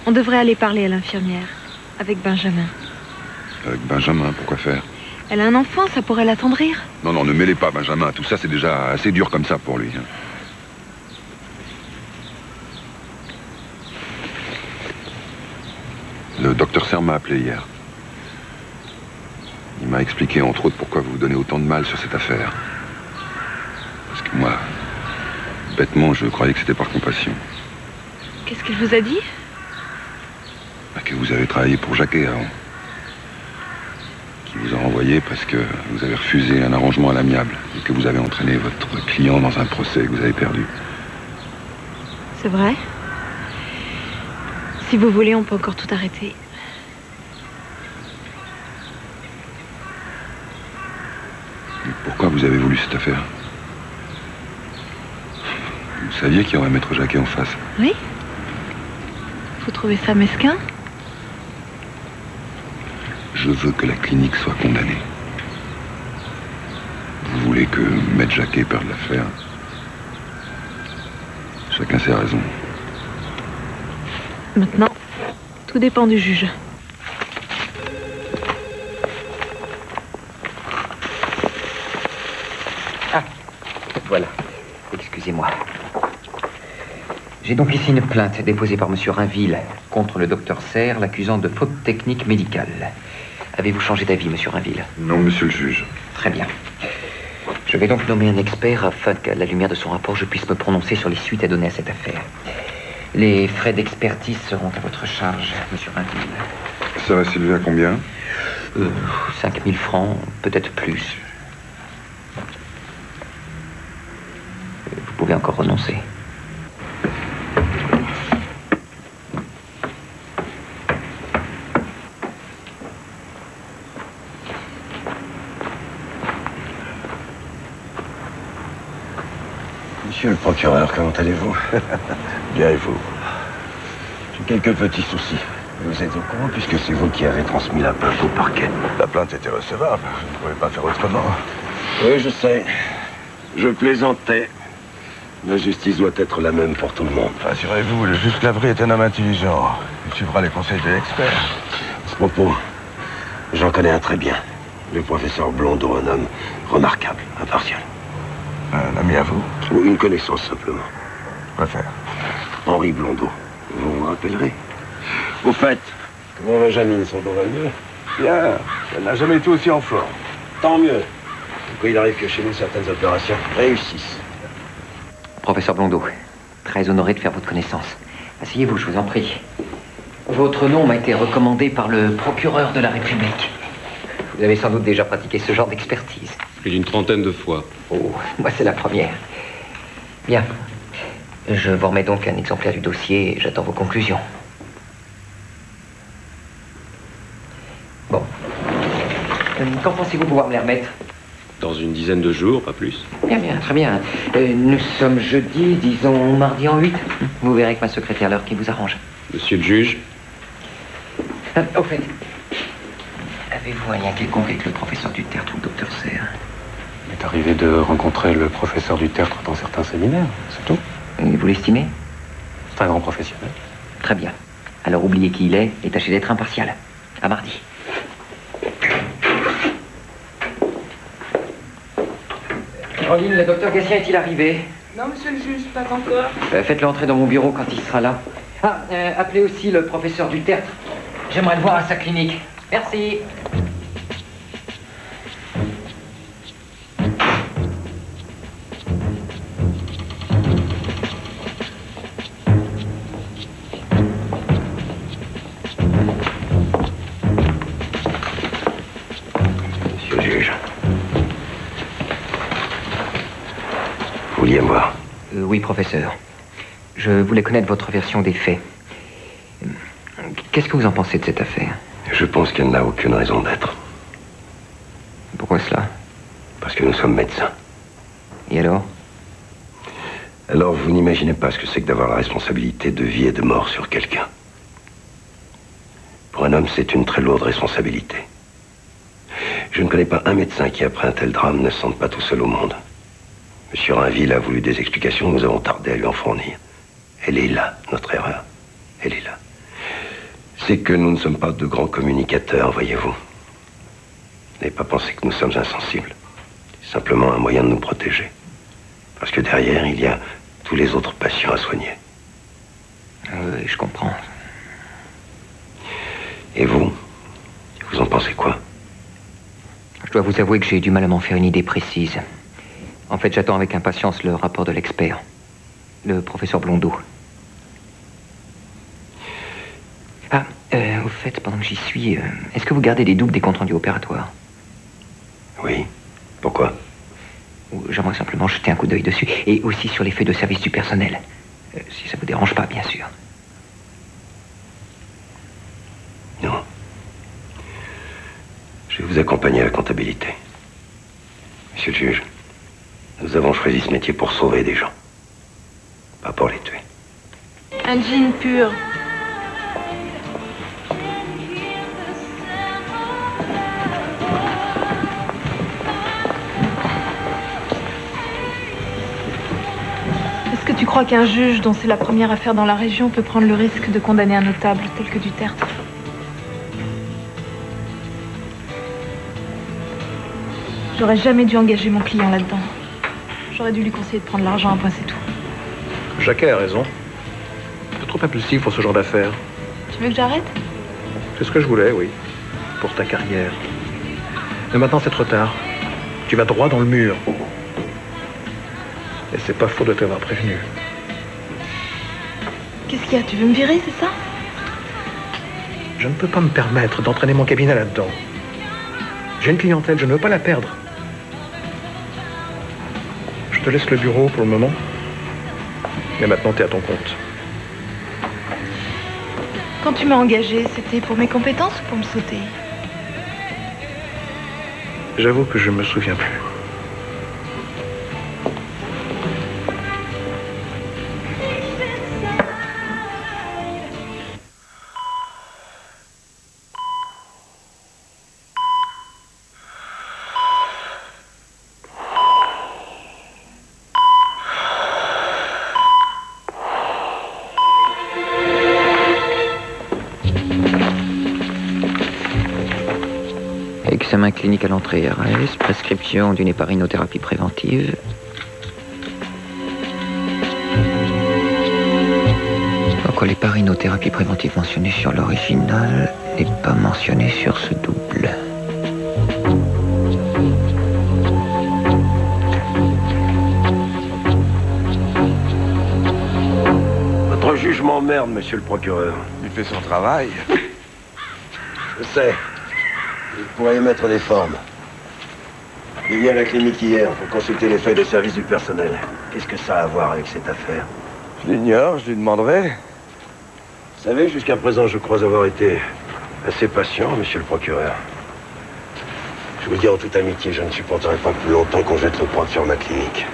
A: On devrait aller parler à l'infirmière, avec Benjamin.
Q: Avec Benjamin, pourquoi faire?
A: Elle a un enfant, ça pourrait l'attendrir.
Q: Non, non, ne mêlez pas Benjamin. Tout ça, c'est déjà assez dur comme ça pour lui. Hein. Le docteur Serre m'a appelé hier. Il m'a expliqué, entre autres, pourquoi vous vous donnez autant de mal sur cette affaire. Parce que moi, bêtement, je croyais que c'était par compassion.
A: Qu'est-ce qu'il vous a dit?
Q: Que vous avez travaillé pour Jacquet avant. Qui vous a renvoyé parce que vous avez refusé un arrangement à l'amiable et que vous avez entraîné votre client dans un procès que vous avez perdu.
A: C'est vrai? Si vous voulez, on peut encore tout arrêter.
Q: Mais pourquoi vous avez voulu cette affaire? Vous saviez qu'il y aurait Maître Jacquet en face?
A: Oui? Vous trouvez ça mesquin?
Q: Je veux que la clinique soit condamnée. Vous voulez que Maître Jacquet perde l'affaire? Chacun ses raisons.
A: Maintenant, tout dépend du juge.
D: Ah, voilà. Excusez-moi. J'ai donc ici une plainte déposée par M. Rainville contre le docteur Serre, l'accusant de faute technique médicale. Avez-vous changé d'avis, M. Rainville?
Q: Non, monsieur le juge.
D: Très bien. Je vais donc nommer un expert afin qu'à la lumière de son rapport, je puisse me prononcer sur les suites à donner à cette affaire. Les frais d'expertise seront à votre charge, M. Rainville.
Q: Ça va s'élever à combien?
D: 5 000 francs, peut-être plus. Vous pouvez encore renoncer.
C: Monsieur le procureur, comment allez-vous? Bien, et vous? J'ai quelques petits soucis. Vous êtes au courant puisque c'est vous qui avez transmis la plainte au parquet. La plainte était recevable. Je ne pouvais pas faire autrement. Oui, je sais. Je plaisantais. La justice doit être la même pour tout le monde.
T: Rassurez-vous, le juge Clavry est un homme intelligent. Il suivra les conseils de l'expert.
C: À ce propos, j'en connais un très bien. Le professeur Blondeau, un homme remarquable, impartial.
T: Un ami à vous?
C: Ou une connaissance, simplement.
T: Quoi faire?
C: Henri Blondeau. Vous vous rappellerez. Au fait, comment va Janine? Son dos va mieux?
T: Bien. Elle n'a jamais été aussi en forme.
C: Tant mieux. Pourquoi il arrive que chez nous, certaines opérations réussissent.
D: Professeur Blondeau, très honoré de faire votre connaissance. Asseyez-vous, je vous en prie. Votre nom m'a été recommandé par le procureur de la République. Vous avez sans doute déjà pratiqué ce genre d'expertise.
G: Plus d'une trentaine de fois.
D: Oh, moi c'est la première. Bien. Je vous remets donc un exemplaire du dossier et j'attends vos conclusions. Bon. Quand pensez-vous pouvoir me les remettre?
G: Dans une dizaine de jours, pas plus.
D: Bien, bien, très bien. Nous sommes jeudi, disons mardi en 8. Vous verrez avec ma secrétaire l'heure qui vous arrange.
G: Monsieur le juge?
D: Au fait, avez-vous un lien quelconque avec le professeur du tertre ou le docteur Serre?
I: Il m'est arrivé de rencontrer le professeur du tertre dans certains séminaires, c'est tout.
D: Et vous l'estimez?
I: C'est un grand professionnel.
D: Très bien. Alors oubliez qui il est et tâchez d'être impartial. À mardi. Caroline, le docteur Gatien est-il arrivé?
N: Non, monsieur le juge, pas encore.
D: Faites-le entrer dans mon bureau quand il sera là. Ah, appelez aussi le professeur du tertre. J'aimerais le voir à sa clinique. Merci.
C: Monsieur le juge. Vous vouliez me voir?
D: Oui, professeur. Je voulais connaître votre version des faits. Qu'est-ce que vous en pensez de cette affaire?
C: Je pense qu'elle n'a aucune raison d'être.
D: Pourquoi cela?
C: Parce que nous sommes médecins.
D: Et alors?
C: Alors, vous n'imaginez pas ce que c'est que d'avoir la responsabilité de vie et de mort sur quelqu'un. Pour un homme, c'est une très lourde responsabilité. Je ne connais pas un médecin qui, après un tel drame, ne se sente pas tout seul au monde. Monsieur Rainville a voulu des explications, nous avons tardé à lui en fournir. Elle est là, notre erreur. Elle est là. C'est que nous ne sommes pas de grands communicateurs, voyez-vous. N'avez pas pensé que nous sommes insensibles. C'est simplement un moyen de nous protéger. Parce que derrière, il y a tous les autres patients à soigner.
D: Oui, je comprends.
C: Et vous en pensez quoi?
D: Je dois vous avouer que j'ai eu du mal à m'en faire une idée précise. En fait, j'attends avec impatience le rapport de l'expert, le professeur Blondeau. Ah, au fait, pendant que j'y suis, est-ce que vous gardez des doubles des comptes rendus opératoires?
C: Oui. Pourquoi?
D: J'aimerais simplement jeter un coup d'œil dessus. Et aussi sur les feuilles de service du personnel. Si ça vous dérange pas, bien sûr.
C: Non. Je vais vous accompagner à la comptabilité. Monsieur le juge, nous avons choisi ce métier pour sauver des gens. Pas pour les tuer.
A: Un gin pur. Est-ce que tu crois qu'un juge dont c'est la première affaire dans la région peut prendre le risque de condamner un notable tel que Dutertre? J'aurais jamais dû engager mon client là-dedans. J'aurais dû lui conseiller de prendre l'argent, un point c'est tout.
R: Jacquet a raison. Un peu trop impulsif pour ce genre d'affaires.
A: Tu veux que j'arrête?
R: C'est ce que je voulais, oui. Pour ta carrière. Mais maintenant, c'est trop tard. Tu vas droit dans le mur. Et c'est pas faux de t'avoir prévenu.
A: Qu'est-ce qu'il y a? Tu veux me virer, c'est ça?
R: Je ne peux pas me permettre d'entraîner mon cabinet là-dedans. J'ai une clientèle, je ne veux pas la perdre. Je te laisse le bureau pour le moment. Mais maintenant, t'es à ton compte.
A: Quand tu m'as engagé, c'était pour mes compétences ou pour me sauter?
R: J'avoue que je me souviens plus.
D: Examen clinique à l'entrée RS, prescription d'une héparinothérapie préventive. Pourquoi l'héparinothérapie préventive mentionnée sur l'original n'est pas mentionnée sur ce double?
C: Votre juge m'emmerde, monsieur le procureur.
T: Il fait son travail.
C: Je sais. Il pourrait émettre des formes. Il vient à la clinique hier pour consulter les feuilles de service du personnel. Qu'est-ce que ça a à voir avec cette affaire?
T: Je l'ignore, je lui demanderai.
C: Vous savez, jusqu'à présent, je crois avoir été assez patient, monsieur le procureur. Je vous le dis en toute amitié, je ne supporterai pas plus longtemps qu'on jette l'opprobre sur ma clinique.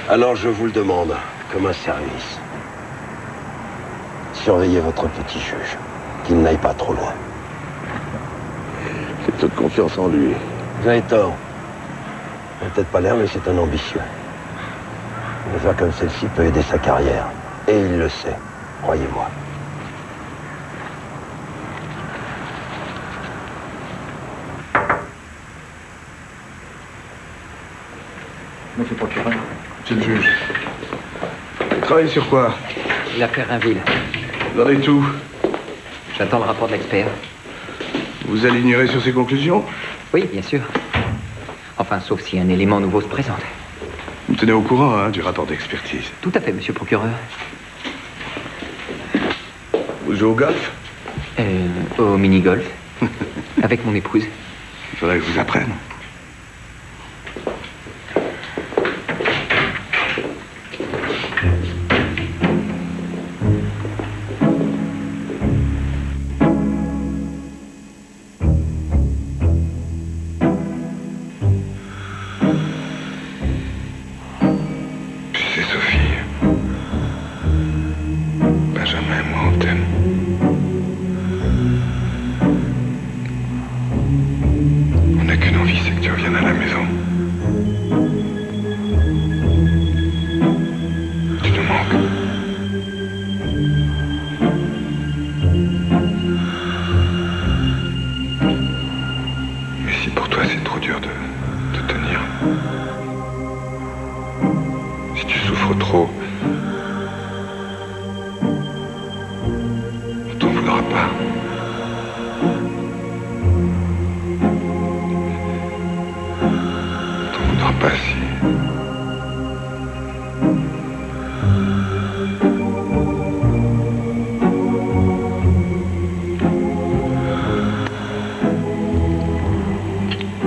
C: Alors je vous le demande, comme un service. Surveillez votre petit juge, qu'il n'aille pas trop loin.
T: J'ai toute confiance en lui.
C: Vous avez tort. Il n'a peut-être pas l'air, mais c'est un ambitieux. Une affaire comme celle-ci peut aider sa carrière. Et il le sait, croyez-moi.
D: Monsieur le procureur.
T: Monsieur le juge. Vous travaillez sur quoi?
D: L'affaire Rainville.
T: Vous en êtes tout.
D: J'attends le rapport de l'expert.
T: Vous alignerez sur ses conclusions?
D: Oui, bien sûr. Enfin, sauf si un élément nouveau se présente.
T: Vous me tenez au courant, hein, du rapport d'expertise.
D: Tout à fait, monsieur le procureur.
T: Vous jouez au golf?
D: Au mini-golf. Avec mon épouse.
T: Il faudrait que je vous apprenne.
Q: Tu sais, Sophie, Benjamin et moi, on t'aime. pas. T'en voudras pas si...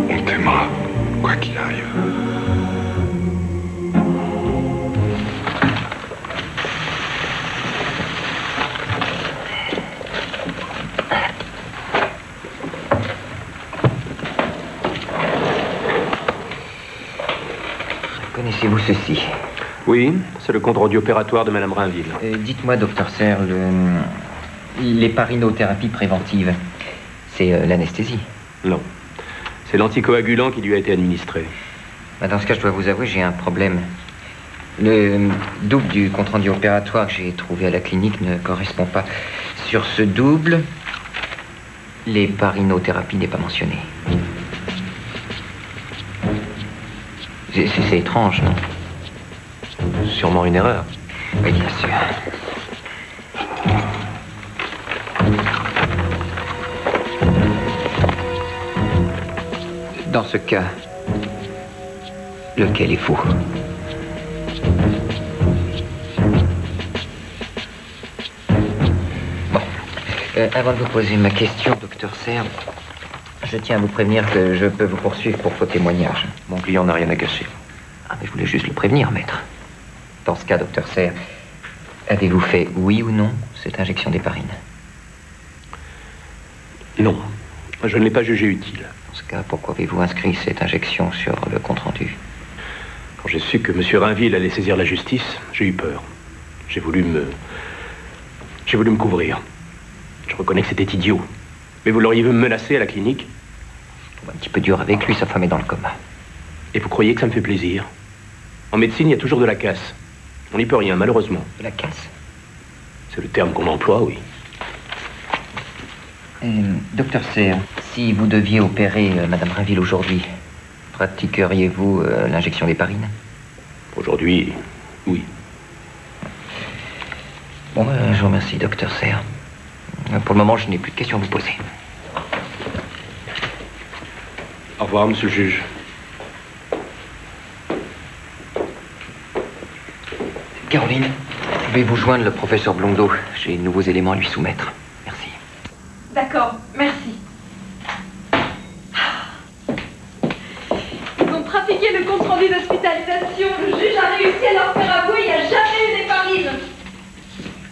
Q: On t'aimera, quoi qu'il arrive.
D: Connaissez-vous ceci?
I: Oui, c'est le compte-rendu opératoire de Madame Rainville.
D: Dites-moi, docteur Serre, l'héparinothérapie préventive, c'est l'anesthésie?
I: Non. C'est l'anticoagulant qui lui a été administré.
D: Dans ce cas, je dois vous avouer, j'ai un problème. Le double du compte-rendu opératoire que j'ai trouvé à la clinique ne correspond pas. Sur ce double, l'héparinothérapie n'est pas mentionnée. C'est étrange, non?
H: Sûrement une erreur.
D: Oui, bien sûr. Dans ce cas, lequel est faux? Bon. Avant de vous poser ma question, docteur Serre, je tiens à vous prévenir que je peux vous poursuivre pour faux témoignage.
H: Mon client n'a rien à cacher.
D: Ah, mais je voulais juste le prévenir, maître. Dans ce cas, docteur Serre, avez-vous fait, oui ou non, cette injection d'héparine?
I: Non. Je ne l'ai pas jugé utile.
D: Dans ce cas, pourquoi avez-vous inscrit cette injection sur le compte-rendu?
I: Quand j'ai su que M. Rainville allait saisir la justice, j'ai eu peur. J'ai voulu me couvrir. Je reconnais que c'était idiot. Mais vous l'auriez menacé à la clinique?
D: Un petit peu dur avec lui, sa femme est dans le coma.
I: Et vous croyez que ça me fait plaisir? En médecine, il y a toujours de la casse. On n'y peut rien, malheureusement.
D: De la casse?
I: C'est le terme qu'on emploie, oui.
D: Docteur Serre, si vous deviez opérer Madame Rainville aujourd'hui, pratiqueriez-vous l'injection d'héparine?
I: Aujourd'hui, oui.
D: Bon, je vous remercie, docteur Serre. Pour le moment, je n'ai plus de questions à vous poser.
I: Au revoir, monsieur le juge.
D: Caroline, pouvez-vous joindre le professeur Blondeau? J'ai de nouveaux éléments à lui soumettre. Merci.
A: D'accord, merci. Ils ont trafiqué le compte-rendu d'hospitalisation. Le juge a réussi à leur faire avouer, il n'y a jamais eu d'héparine.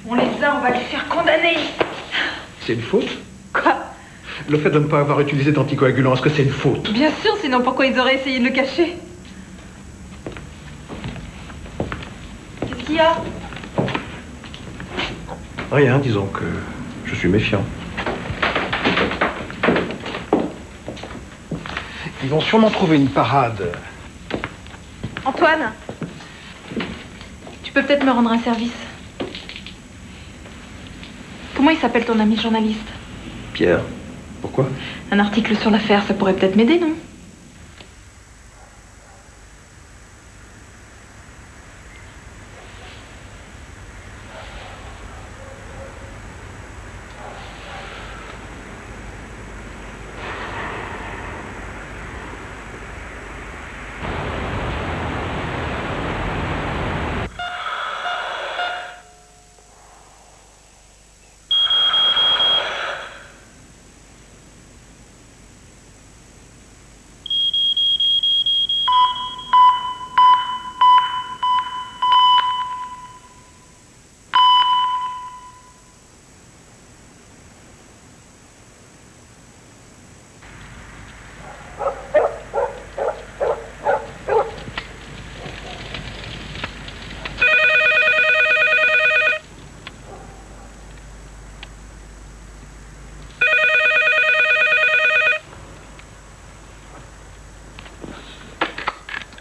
A: On les a, on va les faire condamner.
R: C'est une faute?
A: Quoi?
R: Le fait de ne pas avoir utilisé d'anticoagulant, est-ce que c'est une faute?
A: Bien sûr, sinon pourquoi ils auraient essayé de le cacher? Qu'est-ce qu'il y a?
R: Rien, disons que je suis méfiant. Ils vont sûrement trouver une parade.
A: Antoine, tu peux peut-être me rendre un service. Comment il s'appelle ton ami journaliste?
R: Pierre. Pourquoi?
A: Un article sur l'affaire, ça pourrait peut-être m'aider, non?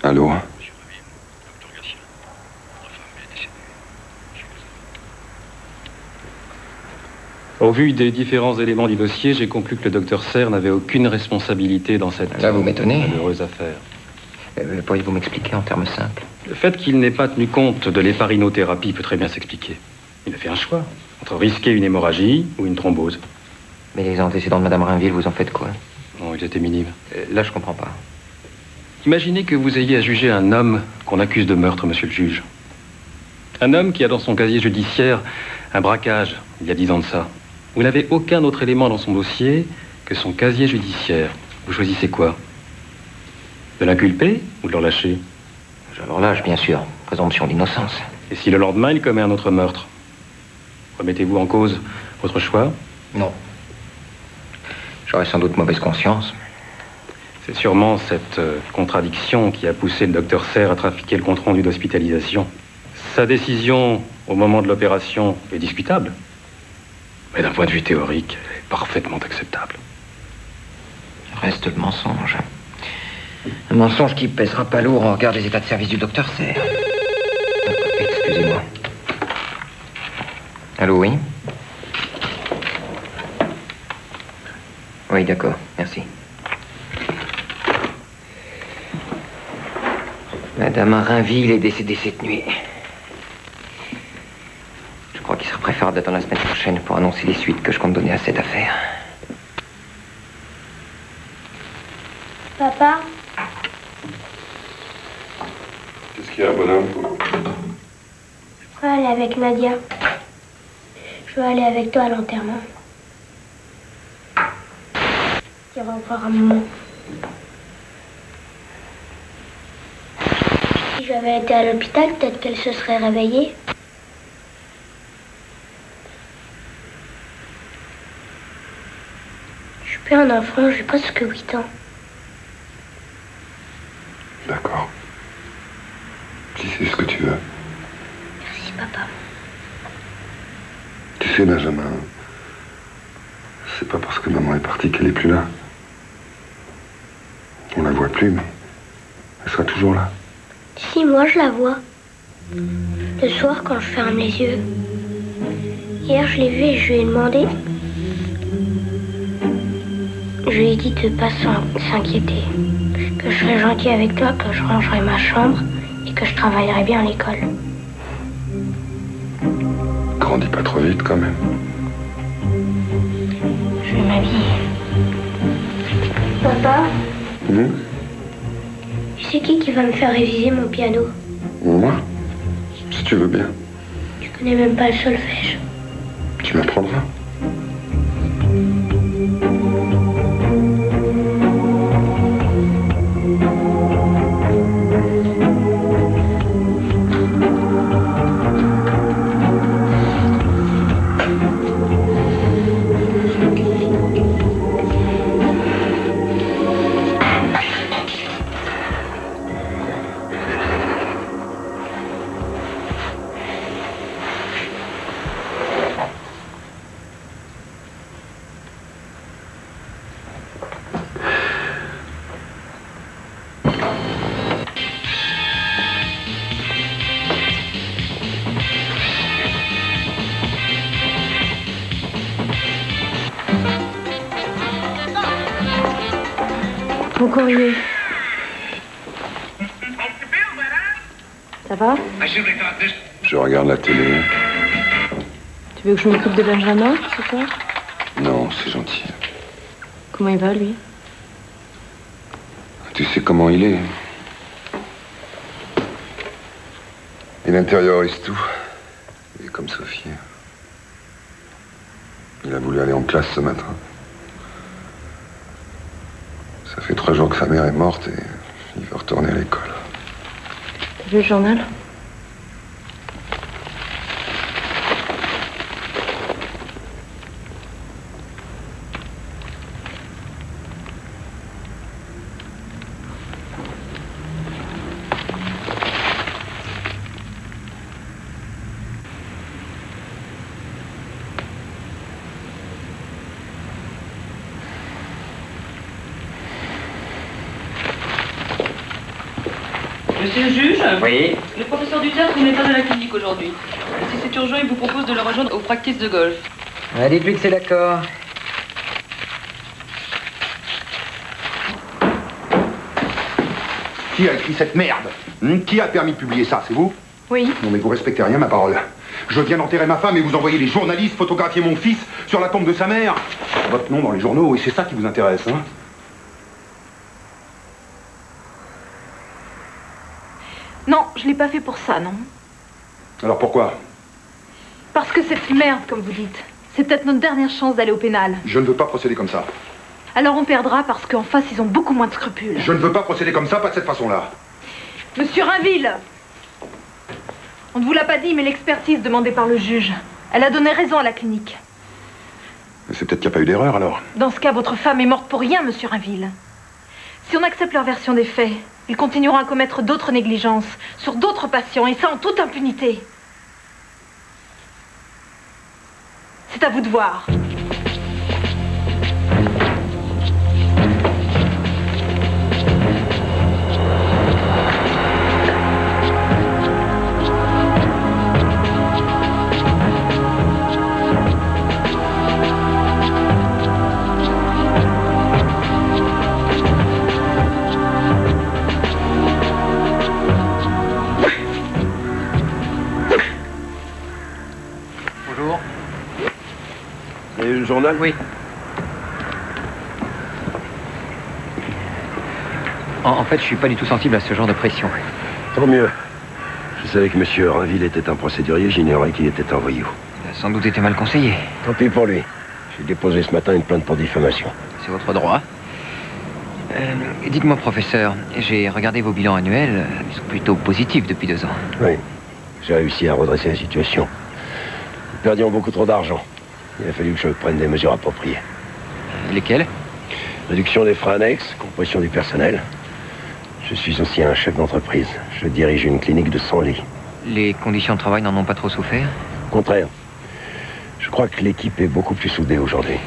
Q: Allô?
J: Au vu des différents éléments du dossier, j'ai conclu que le docteur Serre n'avait aucune responsabilité dans cette
D: Là, vous m'étonnez.
J: malheureuse affaire.
D: Pourriez-vous m'expliquer en termes simples?
J: Le fait qu'il n'ait pas tenu compte de l'héparinothérapie peut très bien s'expliquer. Il a fait un choix entre risquer une hémorragie ou une thrombose.
D: Mais les antécédents de Madame Rainville, vous en faites quoi?
J: Non, ils étaient minimes.
D: Là, je comprends pas.
J: Imaginez que vous ayez à juger un homme qu'on accuse de meurtre, monsieur le juge. Un homme qui a dans son casier judiciaire un braquage, il y a 10 ans de ça. Vous n'avez aucun autre élément dans son dossier que son casier judiciaire. Vous choisissez quoi? De l'inculper ou de le relâcher?
D: Je le relâche, bien sûr. Présomption d'innocence.
J: Et si le lendemain, il commet un autre meurtre? Remettez-vous en cause votre choix?
D: Non. J'aurais sans doute mauvaise conscience.
J: C'est sûrement cette contradiction qui a poussé le docteur Serre à trafiquer le compte-rendu d'hospitalisation. Sa décision au moment de l'opération est discutable, mais d'un point de vue théorique, elle est parfaitement acceptable.
D: Reste le mensonge. Un mensonge qui pèsera pas lourd en regard des états de service du docteur Serre. Excusez-moi. Allô, oui? Oui, d'accord, merci. Madame Rainville est décédée cette nuit. Je crois qu'il serait préférable d'attendre la semaine prochaine pour annoncer les suites que je compte donner à cette affaire.
E: Papa,
Q: Qu'est-ce qu'il y a, bonhomme?
E: je veux aller avec Nadia. Je veux aller avec toi à l'enterrement. Dire au revoir à maman. Si j'avais été à l'hôpital, peut-être qu'elle se serait réveillée. Je suis plus un enfant, j'ai presque 8 ans.
Q: D'accord. Si c'est ce que tu veux.
E: Merci, papa.
Q: Tu sais, Benjamin, c'est pas parce que maman est partie qu'elle est plus là. On la voit plus, mais elle sera toujours là.
E: Si, moi je la vois. Le soir, quand je ferme les yeux. Hier, je l'ai vue et je lui ai demandé. Je lui ai dit de pas s'inquiéter. Que je serais gentil avec toi, que je rangerais ma chambre et que je travaillerais bien à l'école.
Q: Grandis pas trop vite, quand même.
E: Je vais m'habiller. Papa, c'est qui va me faire réviser mon piano?
Q: Moi, si tu veux bien.
E: Je connais même pas le solfège.
Q: Tu m'apprendras.
S: Mon courrier. Ça va?
Q: Je regarde la télé.
S: Tu veux que je m'occupe de Benjamin ce soir?
Q: Non, c'est gentil.
S: Comment il va, lui?
Q: Tu sais comment il est. Il intériorise tout. Il est comme Sophie. Il a voulu aller en classe ce matin. Ça fait 3 jours que sa mère est morte et il veut retourner à l'école.
S: T'as vu le journal?
K: Monsieur le juge?
D: Oui.
K: Le professeur du théâtre n'est pas à la clinique aujourd'hui. Si c'est urgent, il vous propose de le rejoindre au practice de golf.
D: Dites-lui que c'est d'accord.
F: Qui a écrit cette merde? Qui a permis de publier ça? C'est vous?
A: Oui.
F: Non mais vous respectez rien ma parole.
B: Je viens d'enterrer ma femme et vous envoyez les journalistes photographier mon fils sur la tombe de sa mère. Votre nom dans les journaux, et c'est ça qui vous intéresse, hein?
A: Non, je l'ai pas fait pour ça, non.
B: Alors pourquoi?
A: Parce que cette merde, comme vous dites, c'est peut-être notre dernière chance d'aller au pénal.
B: Je ne veux pas procéder comme ça.
A: Alors on perdra parce qu'en face, ils ont beaucoup moins de scrupules.
B: Je ne veux pas procéder comme ça, pas de cette façon-là.
A: Monsieur Rainville, on ne vous l'a pas dit, mais l'expertise demandée par le juge, elle a donné raison à la clinique.
B: C'est peut-être qu'il n'y a pas eu d'erreur, alors.
A: Dans ce cas, votre femme est morte pour rien, monsieur Rainville. Si on accepte leur version des faits, ils continueront à commettre d'autres négligences sur d'autres patients, et ça en toute impunité. C'est à vous de voir.
C: Bonjour. Vous avez eu le journal?
D: Oui. En fait, je suis pas du tout sensible à ce genre de pression.
C: Tant mieux. Je savais que M. Rainville était un procédurier, j'ignorais qu'il était un voyou.
D: Il a sans doute été mal conseillé.
C: Tant pis pour lui. J'ai déposé ce matin une plainte pour diffamation.
D: C'est votre droit. Dites-moi, professeur, j'ai regardé vos bilans annuels. Ils sont plutôt positifs depuis 2 ans.
C: Oui. J'ai réussi à redresser la situation. Nous perdions beaucoup trop d'argent. Il a fallu que je prenne des mesures appropriées.
D: Lesquelles?
C: Réduction des frais annexes, compression du personnel. Je suis aussi un chef d'entreprise. Je dirige une clinique de 100 lits.
D: Les conditions de travail n'en ont pas trop souffert?
C: Au contraire. Je crois que l'équipe est beaucoup plus soudée aujourd'hui.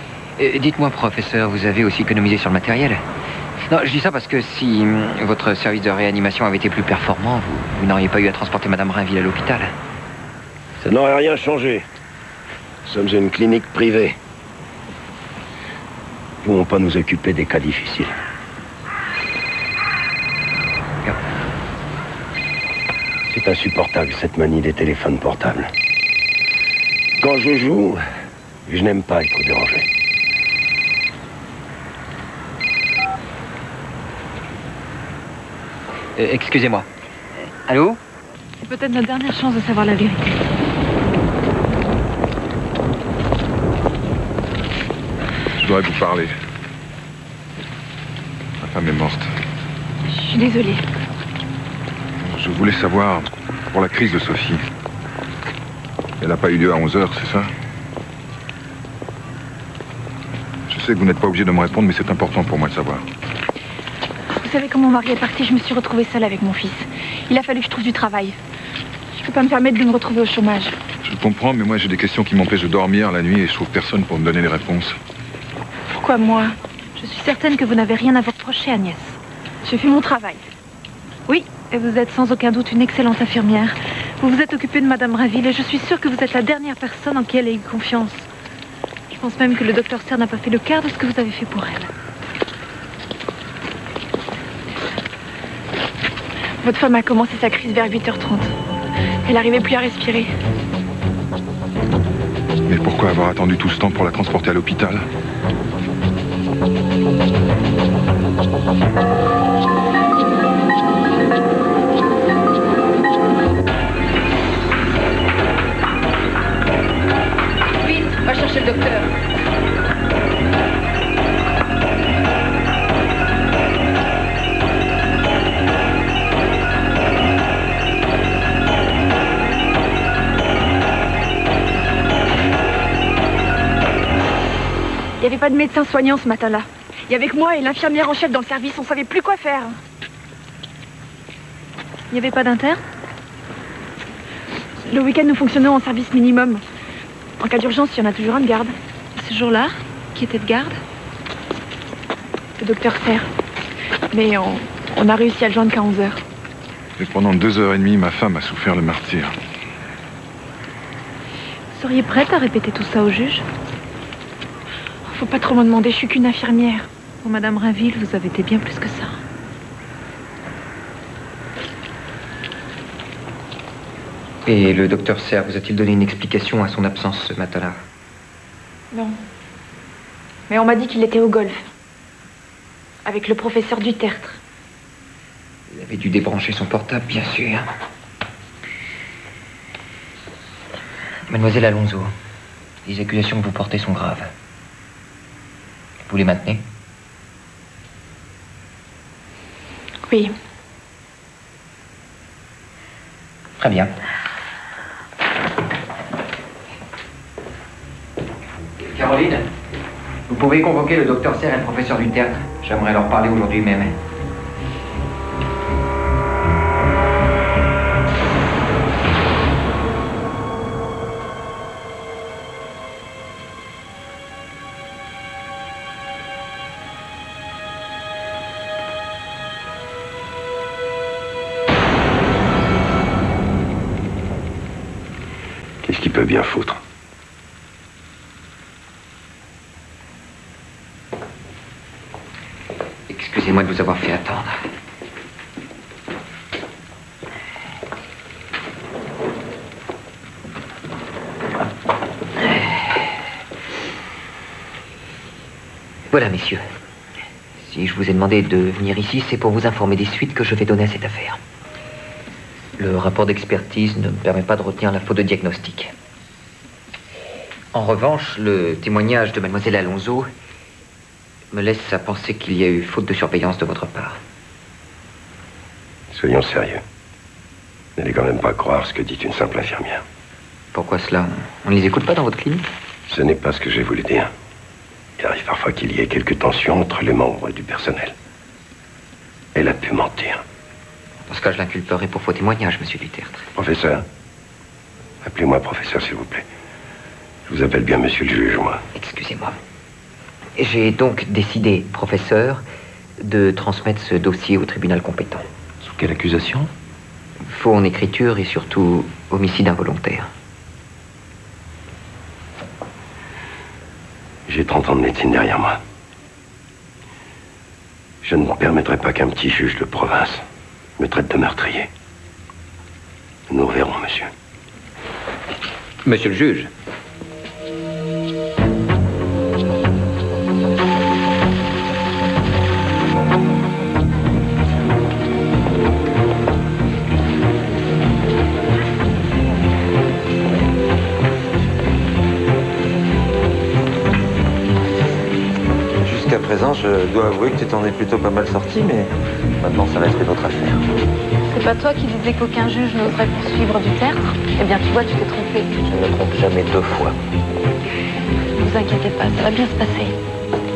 D: Dites-moi, professeur, vous avez aussi économisé sur le matériel? Non, je dis ça parce que si votre service de réanimation avait été plus performant, vous n'auriez pas eu à transporter Madame Rainville à l'hôpital.
C: Ça n'aurait rien changé. Nous sommes une clinique privée. Nous ne pouvons pas nous occuper des cas difficiles. C'est insupportable, cette manie des téléphones portables. Quand je joue, je n'aime pas être dérangé.
D: Excusez-moi. Allô?
A: C'est peut-être notre dernière chance de savoir la vérité.
Q: Je dois vous parler. Ma femme est morte.
A: Je suis désolée.
Q: Je voulais savoir, pour la crise de Sophie, elle n'a pas eu lieu à 11h, c'est ça? Je sais que vous n'êtes pas obligé de me répondre, mais c'est important pour moi de savoir.
U: Vous savez, quand mon mari est parti, je me suis retrouvée seule avec mon fils. Il a fallu que je trouve du travail. Je peux pas me permettre de me retrouver au chômage.
Q: Je comprends, mais moi j'ai des questions qui m'empêchent de dormir la nuit et je trouve personne pour me donner les réponses.
U: Pourquoi moi? Je suis certaine que vous n'avez rien à vous reprocher, Agnès. J'ai fait mon travail. Oui, et vous êtes sans aucun doute une excellente infirmière. Vous vous êtes occupée de Madame Rainville et je suis sûre que vous êtes la dernière personne en qui elle ait eu confiance. Je pense même que le docteur Serre n'a pas fait le quart de ce que vous avez fait pour elle. Votre femme a commencé sa crise vers 8h30. Elle n'arrivait plus à respirer.
Q: Mais pourquoi avoir attendu tout ce temps pour la transporter à l'hôpital?
A: Vite, va chercher le docteur.
U: Il n'y avait pas de médecin soignant ce matin-là. Il y avait que moi et l'infirmière en chef dans le service, on savait plus quoi faire.
A: Il n'y avait pas d'interne?
U: Le week-end, nous fonctionnons en service minimum. En cas d'urgence, il y en a toujours un de garde.
A: Ce jour-là, qui était de garde?
U: Le docteur Serre. Mais on a réussi à le joindre qu'à 11h.
Q: Et pendant 2h30, ma femme a souffert le martyre.
U: Vous seriez prête à répéter tout ça au juge? Faut pas trop me demander, je suis qu'une infirmière.
A: Pour Madame Rainville, vous avez été bien plus que ça.
D: Et le docteur Serre vous a-t-il donné une explication à son absence ce matin-là?
U: Non. Mais on m'a dit qu'il était au golf. Avec le professeur du Tertre.
D: Il avait dû débrancher son portable, bien sûr. Mademoiselle Alonso, les accusations que vous portez sont graves. Vous les maintenez?
U: Oui.
D: Très bien. Caroline, vous pouvez convoquer le docteur Serre et le professeur du Tertre. J'aimerais leur parler aujourd'hui même.
C: Qu'est-ce qu'il peut bien foutre?
D: Excusez-moi de vous avoir fait attendre. Voilà, messieurs. Si je vous ai demandé de venir ici, c'est pour vous informer des suites que je vais donner à cette affaire. Le rapport d'expertise ne me permet pas de retenir la faute de diagnostic. En revanche, le témoignage de mademoiselle Alonso me laisse à penser qu'il y a eu faute de surveillance de votre part.
C: Soyons sérieux. N'allez quand même pas croire ce que dit une simple infirmière.
D: Pourquoi cela? On ne les écoute pas dans votre clinique?
C: Ce n'est pas ce que j'ai voulu dire. Il arrive parfois qu'il y ait quelques tensions entre les membres du personnel. Elle a pu mentir.
D: Dans ce cas, je l'inculperai pour faux témoignage, monsieur Dutertre.
C: Professeur, appelez-moi professeur, s'il vous plaît. Je vous appelle bien monsieur le juge, moi.
D: Excusez-moi. J'ai donc décidé, professeur, de transmettre ce dossier au tribunal compétent.
H: Sous quelle accusation?
D: Faux en écriture et surtout homicide involontaire.
C: J'ai 30 ans de médecine derrière moi. Je ne permettrai pas qu'un petit juge de province me traite de meurtrier. Nous verrons, monsieur.
D: Monsieur le juge.
H: Jusqu'à présent, je dois avouer que tu t'en es plutôt pas mal sorti, mais maintenant ça va être une autre affaire.
U: C'est pas toi qui disais qu'aucun juge n'oserait poursuivre du Tertre? Eh bien, tu vois, tu t'es trompé.
H: Je ne me trompe jamais deux fois.
U: Ne vous inquiétez pas, ça va bien se passer.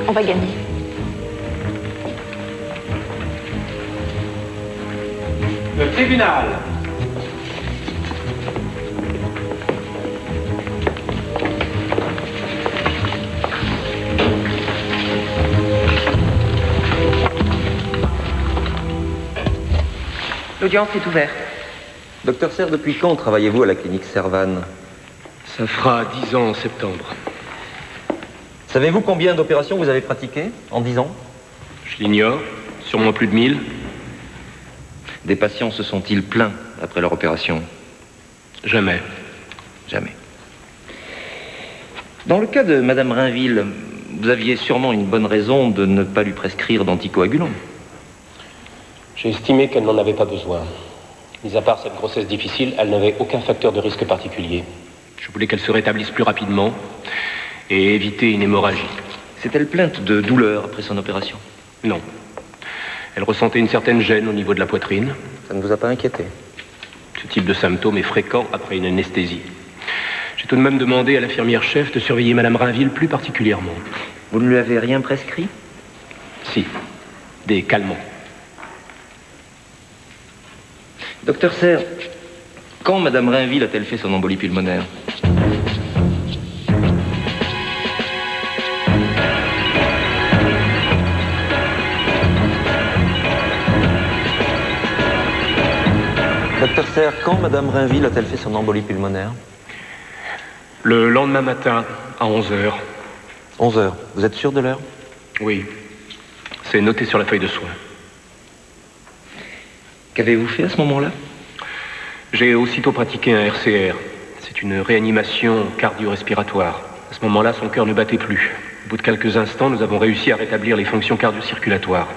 U: On va gagner.
I: Le tribunal.
D: L'audience est ouverte.
H: Docteur Serre, depuis quand travaillez-vous à la clinique Servan?
I: Ça fera 10 ans en septembre.
H: Savez-vous combien d'opérations vous avez pratiquées en 10 ans?
I: Je l'ignore. Sûrement plus de 1000.
H: Des patients se sont-ils plaints après leur opération?
I: Jamais.
H: Jamais. Dans le cas de Madame Rainville, vous aviez sûrement une bonne raison de ne pas lui prescrire d'anticoagulants.
I: J'ai estimé qu'elle n'en avait pas besoin. Mis à part cette grossesse difficile, elle n'avait aucun facteur de risque particulier. Je voulais qu'elle se rétablisse plus rapidement et éviter une hémorragie.
H: S'est-elle plainte de douleur après son opération?
I: Non. Elle ressentait une certaine gêne au niveau de la poitrine.
H: Ça ne vous a pas inquiété?
I: Ce type de symptôme est fréquent après une anesthésie. J'ai tout de même demandé à l'infirmière-chef de surveiller Madame Rainville plus particulièrement.
H: Vous ne lui avez rien prescrit?
I: Si. Des calmants.
H: Docteur Serre, quand Madame Rainville a-t-elle fait son embolie pulmonaire? Docteur Serre, quand Madame Rainville a-t-elle fait son embolie pulmonaire?
I: Le lendemain matin, à 11h.
H: 11h. Vous êtes sûr de l'heure?
I: Oui. C'est noté sur la feuille de soins.
H: Qu'avez-vous fait à ce moment-là?
I: J'ai aussitôt pratiqué un RCR. C'est une réanimation cardio-respiratoire. À ce moment-là, son cœur ne battait plus. Au bout de quelques instants, nous avons réussi à rétablir les fonctions cardio-circulatoires.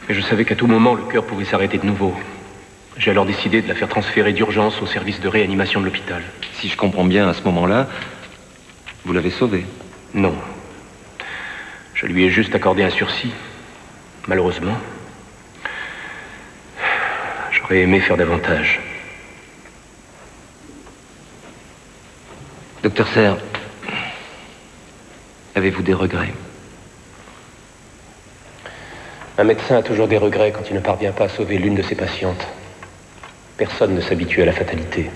I: Mais je savais qu'à tout moment, le cœur pouvait s'arrêter de nouveau. J'ai alors décidé de la faire transférer d'urgence au service de réanimation de l'hôpital.
H: Si je comprends bien, à ce moment-là, vous l'avez sauvée.
I: Non. Je lui ai juste accordé un sursis. Malheureusement. J'aurais aimé faire davantage.
H: Docteur Serre, avez-vous des regrets?
I: Un médecin a toujours des regrets quand il ne parvient pas à sauver l'une de ses patientes. Personne ne s'habitue à la fatalité.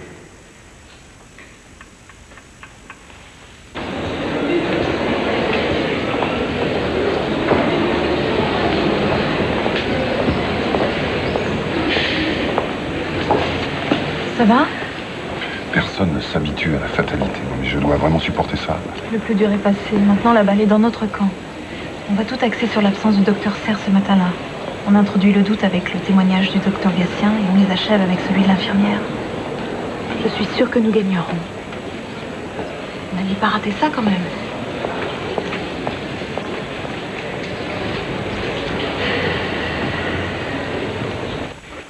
U: Ça va?
Q: Personne ne s'habitue à la fatalité. Non, mais je dois vraiment supporter ça.
U: Le plus dur est passé. Maintenant, la balle est dans notre camp. On va tout axer sur l'absence du docteur Serre ce matin-là. On introduit le doute avec le témoignage du docteur Gatien et on les achève avec celui de l'infirmière. Je suis sûre que nous gagnerons. On n'allait pas rater ça quand même.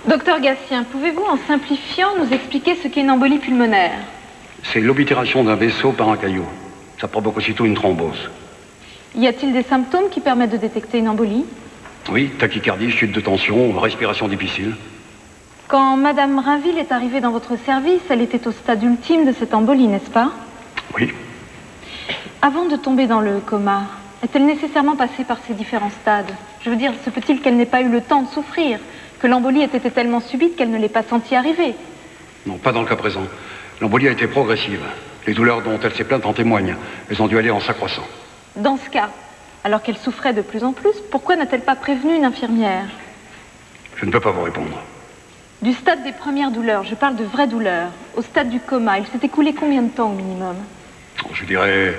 U: Docteur Gatien, pouvez-vous, en simplifiant, nous expliquer ce qu'est une embolie pulmonaire?
F: C'est l'oblitération d'un vaisseau par un caillot. Ça provoque aussitôt une thrombose.
U: Y a-t-il des symptômes qui permettent de détecter une embolie?
F: Oui, tachycardie, chute de tension, respiration difficile.
U: Quand Madame Rainville est arrivée dans votre service, elle était au stade ultime de cette embolie, n'est-ce pas?
F: Oui.
U: Avant de tomber dans le coma, est-elle nécessairement passée par ces différents stades? Je veux dire, se peut-il qu'elle n'ait pas eu le temps de souffrir? Que l'embolie ait été tellement subite qu'elle ne l'ait pas sentie arriver?
F: Non, pas dans le cas présent. L'embolie a été progressive. Les douleurs dont elle s'est plainte en témoignent. Elles ont dû aller en s'accroissant.
U: Dans ce cas, alors qu'elle souffrait de plus en plus, pourquoi n'a-t-elle pas prévenu une infirmière?
F: Je ne peux pas vous répondre.
U: Du stade des premières douleurs, je parle de vraies douleurs, au stade du coma, il s'est écoulé combien de temps au minimum?
F: Je dirais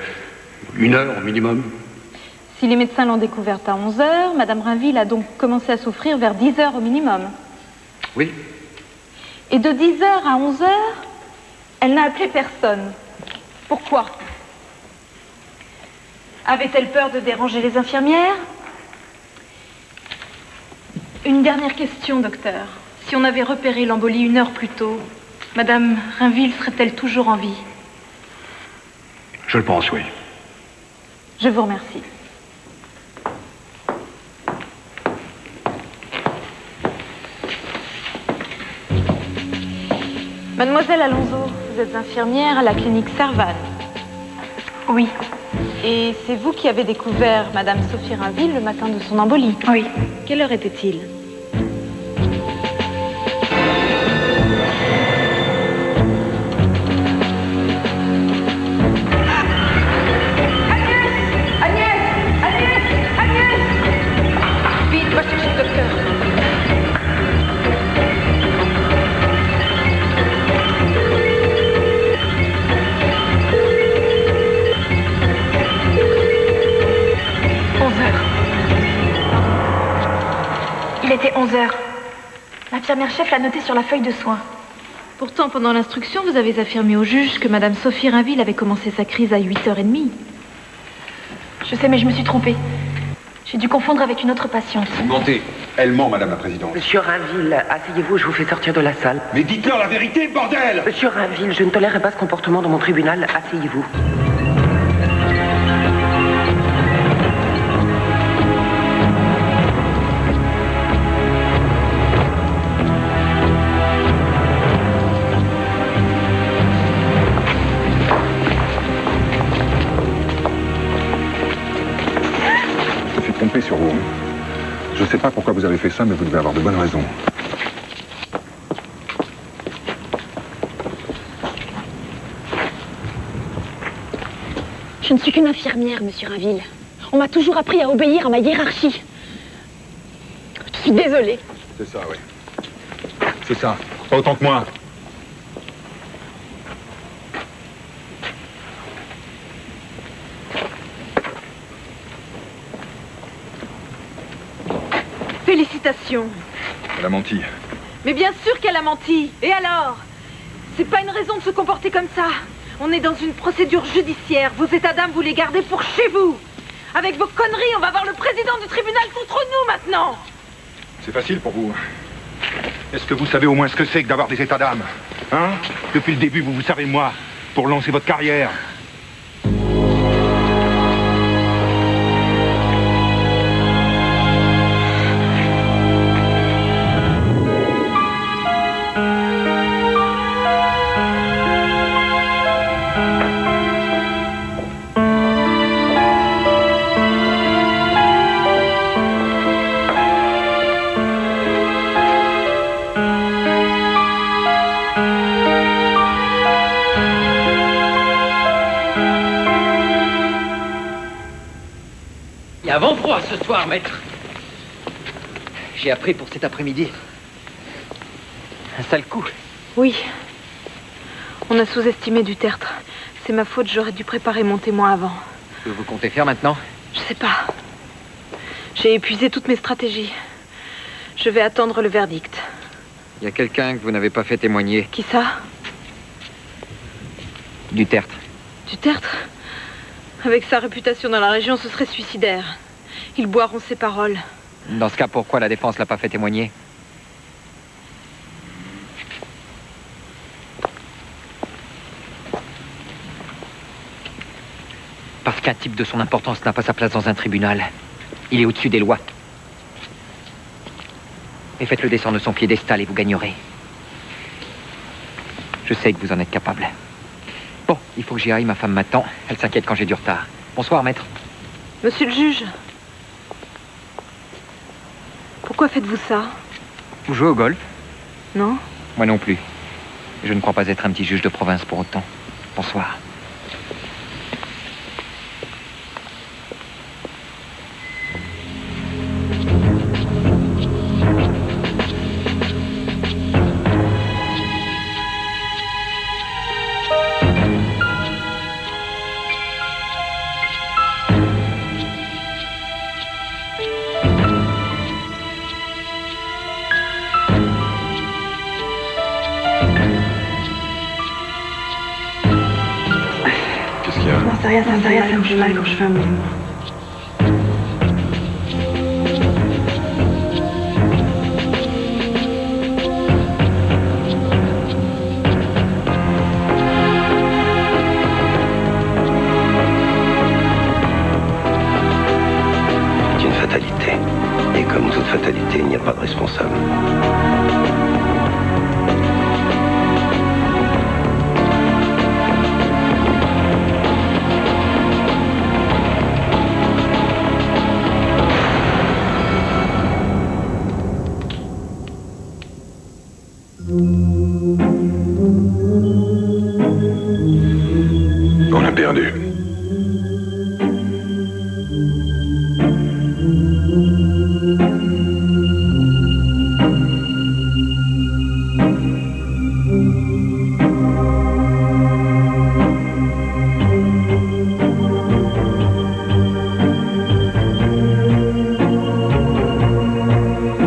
F: 1 heure au minimum.
U: Si les médecins l'ont découverte à 11 heures, Madame Rainville a donc commencé à souffrir vers 10 heures au minimum.
F: Oui.
U: Et de 10 heures à 11 heures, elle n'a appelé personne. Pourquoi? Avait-elle peur de déranger les infirmières? Une dernière question, docteur. Si on avait repéré l'embolie 1 heure plus tôt, Madame Rainville serait-elle toujours en vie?
F: Je le pense, oui.
U: Je vous remercie. Mademoiselle Alonso, vous êtes infirmière à la clinique Serval. Oui. Et c'est vous qui avez découvert Madame Sophie Rainville le matin de son embolie? Oui. Quelle heure était-il? Vite, va chercher le docteur.
A: Il était 11 heures. L'infirmière-chef l'a noté sur la feuille de soins.
U: Pourtant, pendant l'instruction, vous avez affirmé au juge que Madame Sophie Rainville avait commencé sa crise à 8h30.
A: Je sais, mais je me suis trompée. J'ai dû confondre avec une autre patiente.
B: Vous mentez. Elle ment, Madame la Présidente.
M: Monsieur Rainville, asseyez-vous, je vous fais sortir de la salle.
B: Mais dites-leur la vérité, bordel!
M: Monsieur Rainville, je ne tolérerai pas ce comportement dans mon tribunal. Asseyez-vous.
Q: Sur vous. Je ne sais pas pourquoi vous avez fait ça, mais vous devez avoir de bonnes raisons.
S: Je ne suis qu'une infirmière, monsieur Rainville. On m'a toujours appris à obéir à ma hiérarchie. Je suis désolée.
Q: C'est ça, oui. C'est ça. Pas autant que moi.
U: Félicitations.
Q: Elle a menti.
U: Mais bien sûr qu'elle a menti. Et alors? C'est pas une raison de se comporter comme ça. On est dans une procédure judiciaire. Vos états d'âme, vous les gardez pour chez vous. Avec vos conneries, on va voir le président du tribunal contre nous maintenant.
P: C'est facile pour vous. Est-ce que vous savez au moins ce que c'est que d'avoir des états d'âme? Hein? Depuis le début, vous vous servez de moi pour lancer votre carrière.
D: Il y a vent froid ce soir, maître. J'ai appris pour cet après-midi. Un sale coup.
U: Oui. On a sous-estimé du tertre. C'est ma faute, j'aurais dû préparer mon témoin avant.
D: Que vous comptez faire maintenant?
U: Je sais pas. J'ai épuisé toutes mes stratégies. Je vais attendre le verdict.
D: Il y a quelqu'un que vous n'avez pas fait témoigner.
U: Qui ça?
D: Du tertre.
U: Du tertre? Avec sa réputation dans la région, ce serait suicidaire. Ils boiront ses paroles.
D: Dans ce cas, pourquoi la défense l'a pas fait témoigner? Parce qu'un type de son importance n'a pas sa place dans un tribunal. Il est au-dessus des lois. Et faites-le descendre de son piédestal et vous gagnerez. Je sais que vous en êtes capable. Bon, il faut que j'y aille, ma femme m'attend. Elle s'inquiète quand j'ai du retard. Bonsoir, maître.
U: Monsieur le juge, pourquoi faites-vous ça?
D: Vous jouez au golf?
U: Non?
D: Moi non plus. Je ne crois pas être un petit juge de province pour autant. Bonsoir.
M: Ça me fait mal quand je fais un mouvement.
C: C'est une fatalité. Et comme toute fatalité, il n'y a pas de responsable.
Q: On a perdu.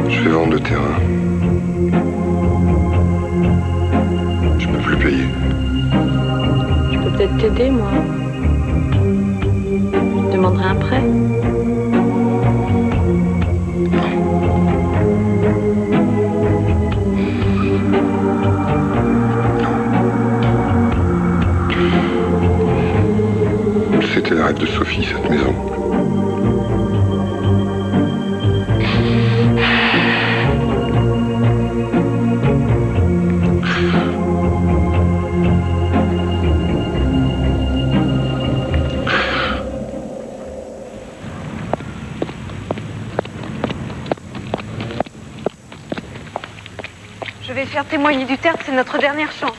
Q: Je vais vendre le terrain. Je peux plus payer.
S: Je peux peut-être t'aider, moi. Je demanderai un prêt.
Q: C'était le rêve de Sophie, cette maison.
U: Je vais faire témoigner du tertre, c'est notre dernière chance.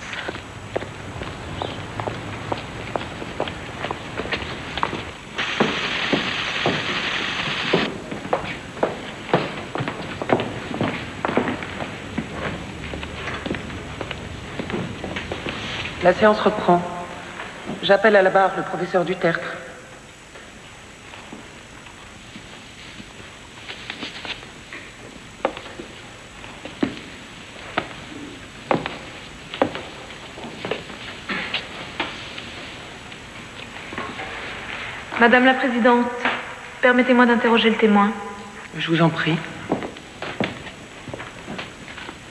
M: La séance reprend. J'appelle à la barre le professeur Dutertre.
A: Madame la Présidente, permettez-moi d'interroger le témoin.
M: Je vous en prie.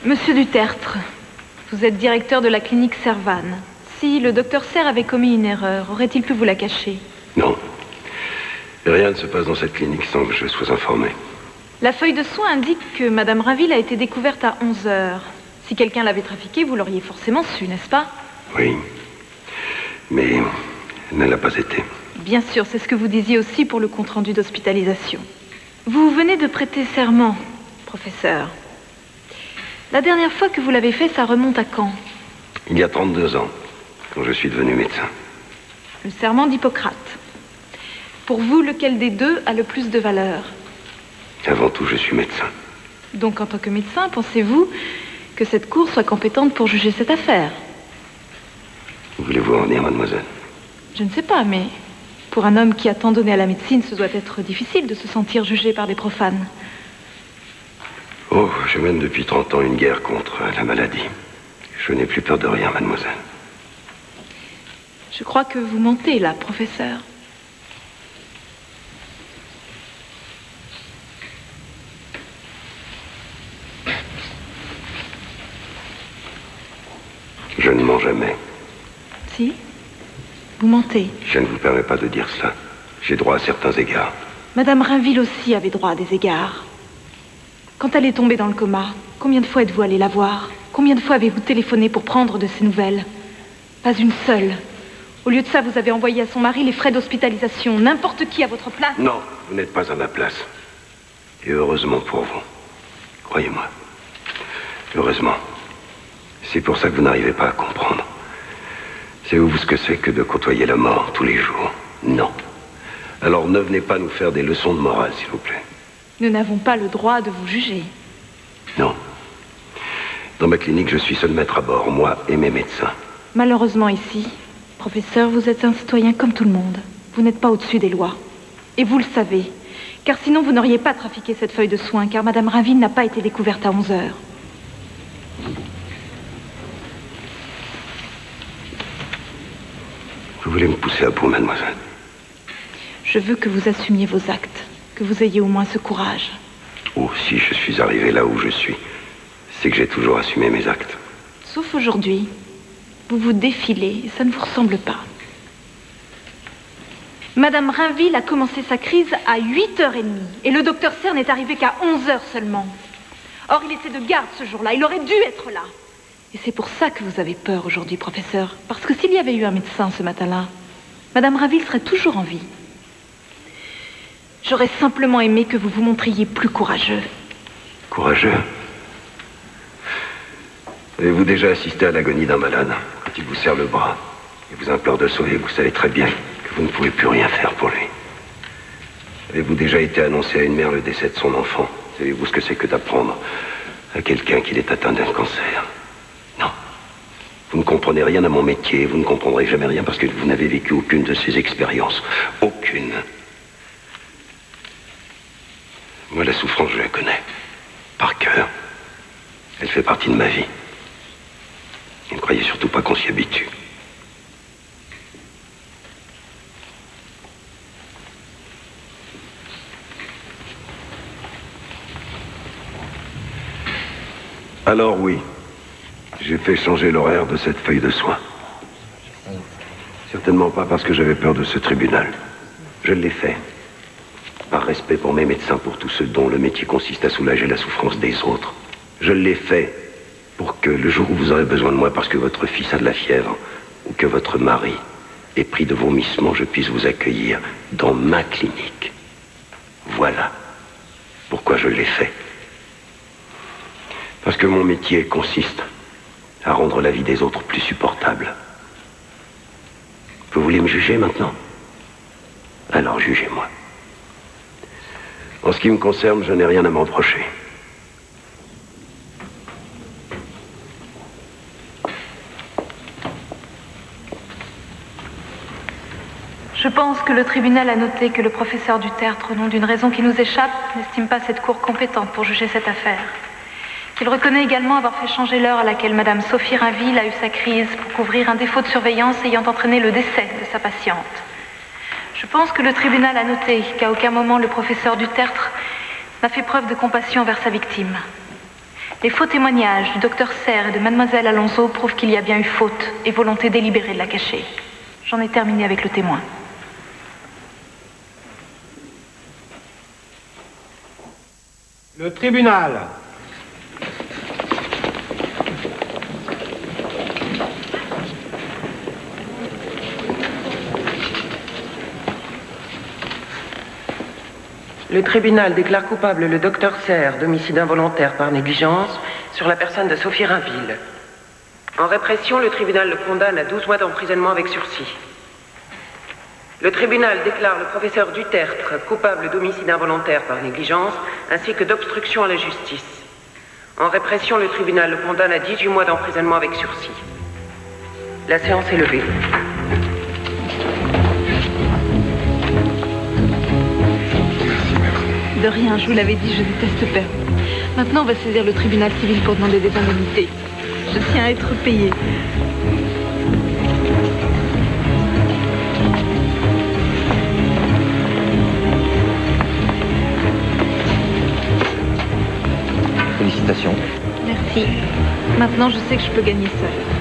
A: Monsieur Dutertre, vous êtes directeur de la clinique Servanne. Si le docteur Serre avait commis une erreur, aurait-il pu vous la cacher?
C: Non. Rien ne se passe dans cette clinique sans que je sois informé.
A: La feuille de soins indique que Madame Rainville a été découverte à 11h. Si quelqu'un l'avait trafiquée, vous l'auriez forcément su, n'est-ce pas?
C: Oui. Mais elle ne l'a pas été.
A: Bien sûr, c'est ce que vous disiez aussi pour le compte-rendu d'hospitalisation. Vous venez de prêter serment, professeur. La dernière fois que vous l'avez fait, ça remonte à quand?
C: Il y a 32 ans, quand je suis devenu médecin.
A: Le serment d'Hippocrate. Pour vous, lequel des deux a le plus de valeur?
C: Avant tout, je suis médecin.
A: Donc, en tant que médecin, pensez-vous que cette cour soit compétente pour juger cette affaire?
C: Voulez-vous en venir, mademoiselle?
A: Je ne sais pas, mais pour un homme qui a tant donné à la médecine, ce doit être difficile de se sentir jugé par des profanes.
C: Oh, je mène depuis 30 ans une guerre contre la maladie. Je n'ai plus peur de rien, mademoiselle.
A: Je crois que vous mentez, là, professeur.
C: Je ne mens jamais.
A: Si? Vous mentez.
C: Je ne vous permets pas de dire cela. J'ai droit à certains égards.
A: Madame Rainville aussi avait droit à des égards. Quand elle est tombée dans le coma, combien de fois êtes-vous allé la voir? Combien de fois avez-vous téléphoné pour prendre de ses nouvelles? Pas une seule. Au lieu de ça, vous avez envoyé à son mari les frais d'hospitalisation. N'importe qui à votre place.
C: Non, vous n'êtes pas à ma place. Et heureusement pour vous. Croyez-moi. Heureusement. C'est pour ça que vous n'arrivez pas à comprendre. Savez-vous ce que c'est que de côtoyer la mort tous les jours? Non. Alors ne venez pas nous faire des leçons de morale, s'il vous plaît.
A: Nous n'avons pas le droit de vous juger.
C: Non. Dans ma clinique, je suis seul maître à bord, moi et mes médecins.
A: Malheureusement ici, professeur, vous êtes un citoyen comme tout le monde. Vous n'êtes pas au-dessus des lois. Et vous le savez. Car sinon, vous n'auriez pas trafiqué cette feuille de soins, car Madame Rainville n'a pas été découverte à 11h.
C: Vous voulez me pousser à bout, mademoiselle?
A: Je veux que vous assumiez vos actes, que vous ayez au moins ce courage.
C: Oh, si je suis arrivé là où je suis, c'est que j'ai toujours assumé mes actes.
A: Sauf aujourd'hui. Vous vous défilez et ça ne vous ressemble pas. Madame Rainville a commencé sa crise à 8h30 et le docteur Serre n'est arrivé qu'à 11h seulement. Or, il était de garde ce jour-là, il aurait dû être là. Et c'est pour ça que vous avez peur aujourd'hui, professeur. Parce que s'il y avait eu un médecin ce matin-là, Madame Rainville serait toujours en vie. J'aurais simplement aimé que vous vous montriez plus courageux.
C: Courageux? Avez-vous déjà assisté à l'agonie d'un malade? Quand il vous serre le bras et vous implore de le sauver, vous savez très bien que vous ne pouvez plus rien faire pour lui. Avez-vous déjà été annoncé à une mère le décès de son enfant? Savez-vous ce que c'est que d'apprendre à quelqu'un qu'il est atteint d'un cancer? Non. Vous ne comprenez rien à mon métier, vous ne comprendrez jamais rien parce que vous n'avez vécu aucune de ces expériences. Aucune. Moi, la souffrance, je la connais. Par cœur. Elle fait partie de ma vie. Et ne croyez surtout pas qu'on s'y habitue. Alors oui, j'ai fait changer l'horaire de cette feuille de soins. Certainement pas parce que j'avais peur de ce tribunal. Je l'ai fait. Par respect pour mes médecins, pour tous ceux dont le métier consiste à soulager la souffrance des autres. Je l'ai fait pour que le jour où vous aurez besoin de moi parce que votre fils a de la fièvre ou que votre mari est pris de vomissements, je puisse vous accueillir dans ma clinique. Voilà pourquoi je l'ai fait. Parce que mon métier consiste à rendre la vie des autres plus supportable. Vous voulez me juger maintenant? Alors jugez-moi. En ce qui me concerne, je n'ai rien à me reprocher.
A: Je pense que le tribunal a noté que le professeur Dutertre, au nom d'une raison qui nous échappe, n'estime pas cette cour compétente pour juger cette affaire. Qu'il reconnaît également avoir fait changer l'heure à laquelle Madame Sophie Rainville a eu sa crise pour couvrir un défaut de surveillance ayant entraîné le décès de sa patiente. Je pense que le tribunal a noté qu'à aucun moment le professeur du tertre n'a fait preuve de compassion envers sa victime. Les faux témoignages du docteur Serre et de mademoiselle Alonso prouvent qu'il y a bien eu faute et volonté délibérée de la cacher. J'en ai terminé avec le témoin.
L: Le tribunal.
M: Le tribunal déclare coupable le docteur Serre d'homicide involontaire par négligence sur la personne de Sophie Rainville. En répression, le tribunal le condamne à 12 mois d'emprisonnement avec sursis. Le tribunal déclare le professeur Dutertre coupable d'homicide involontaire par négligence ainsi que d'obstruction à la justice. En répression, le tribunal le condamne à 18 mois d'emprisonnement avec sursis. La séance est levée.
U: De rien, je vous l'avais dit, je déteste perdre. Maintenant, on va saisir le tribunal civil pour demander des indemnités. Je tiens à être payée.
D: Félicitations.
U: Merci. Maintenant, je sais que je peux gagner seule.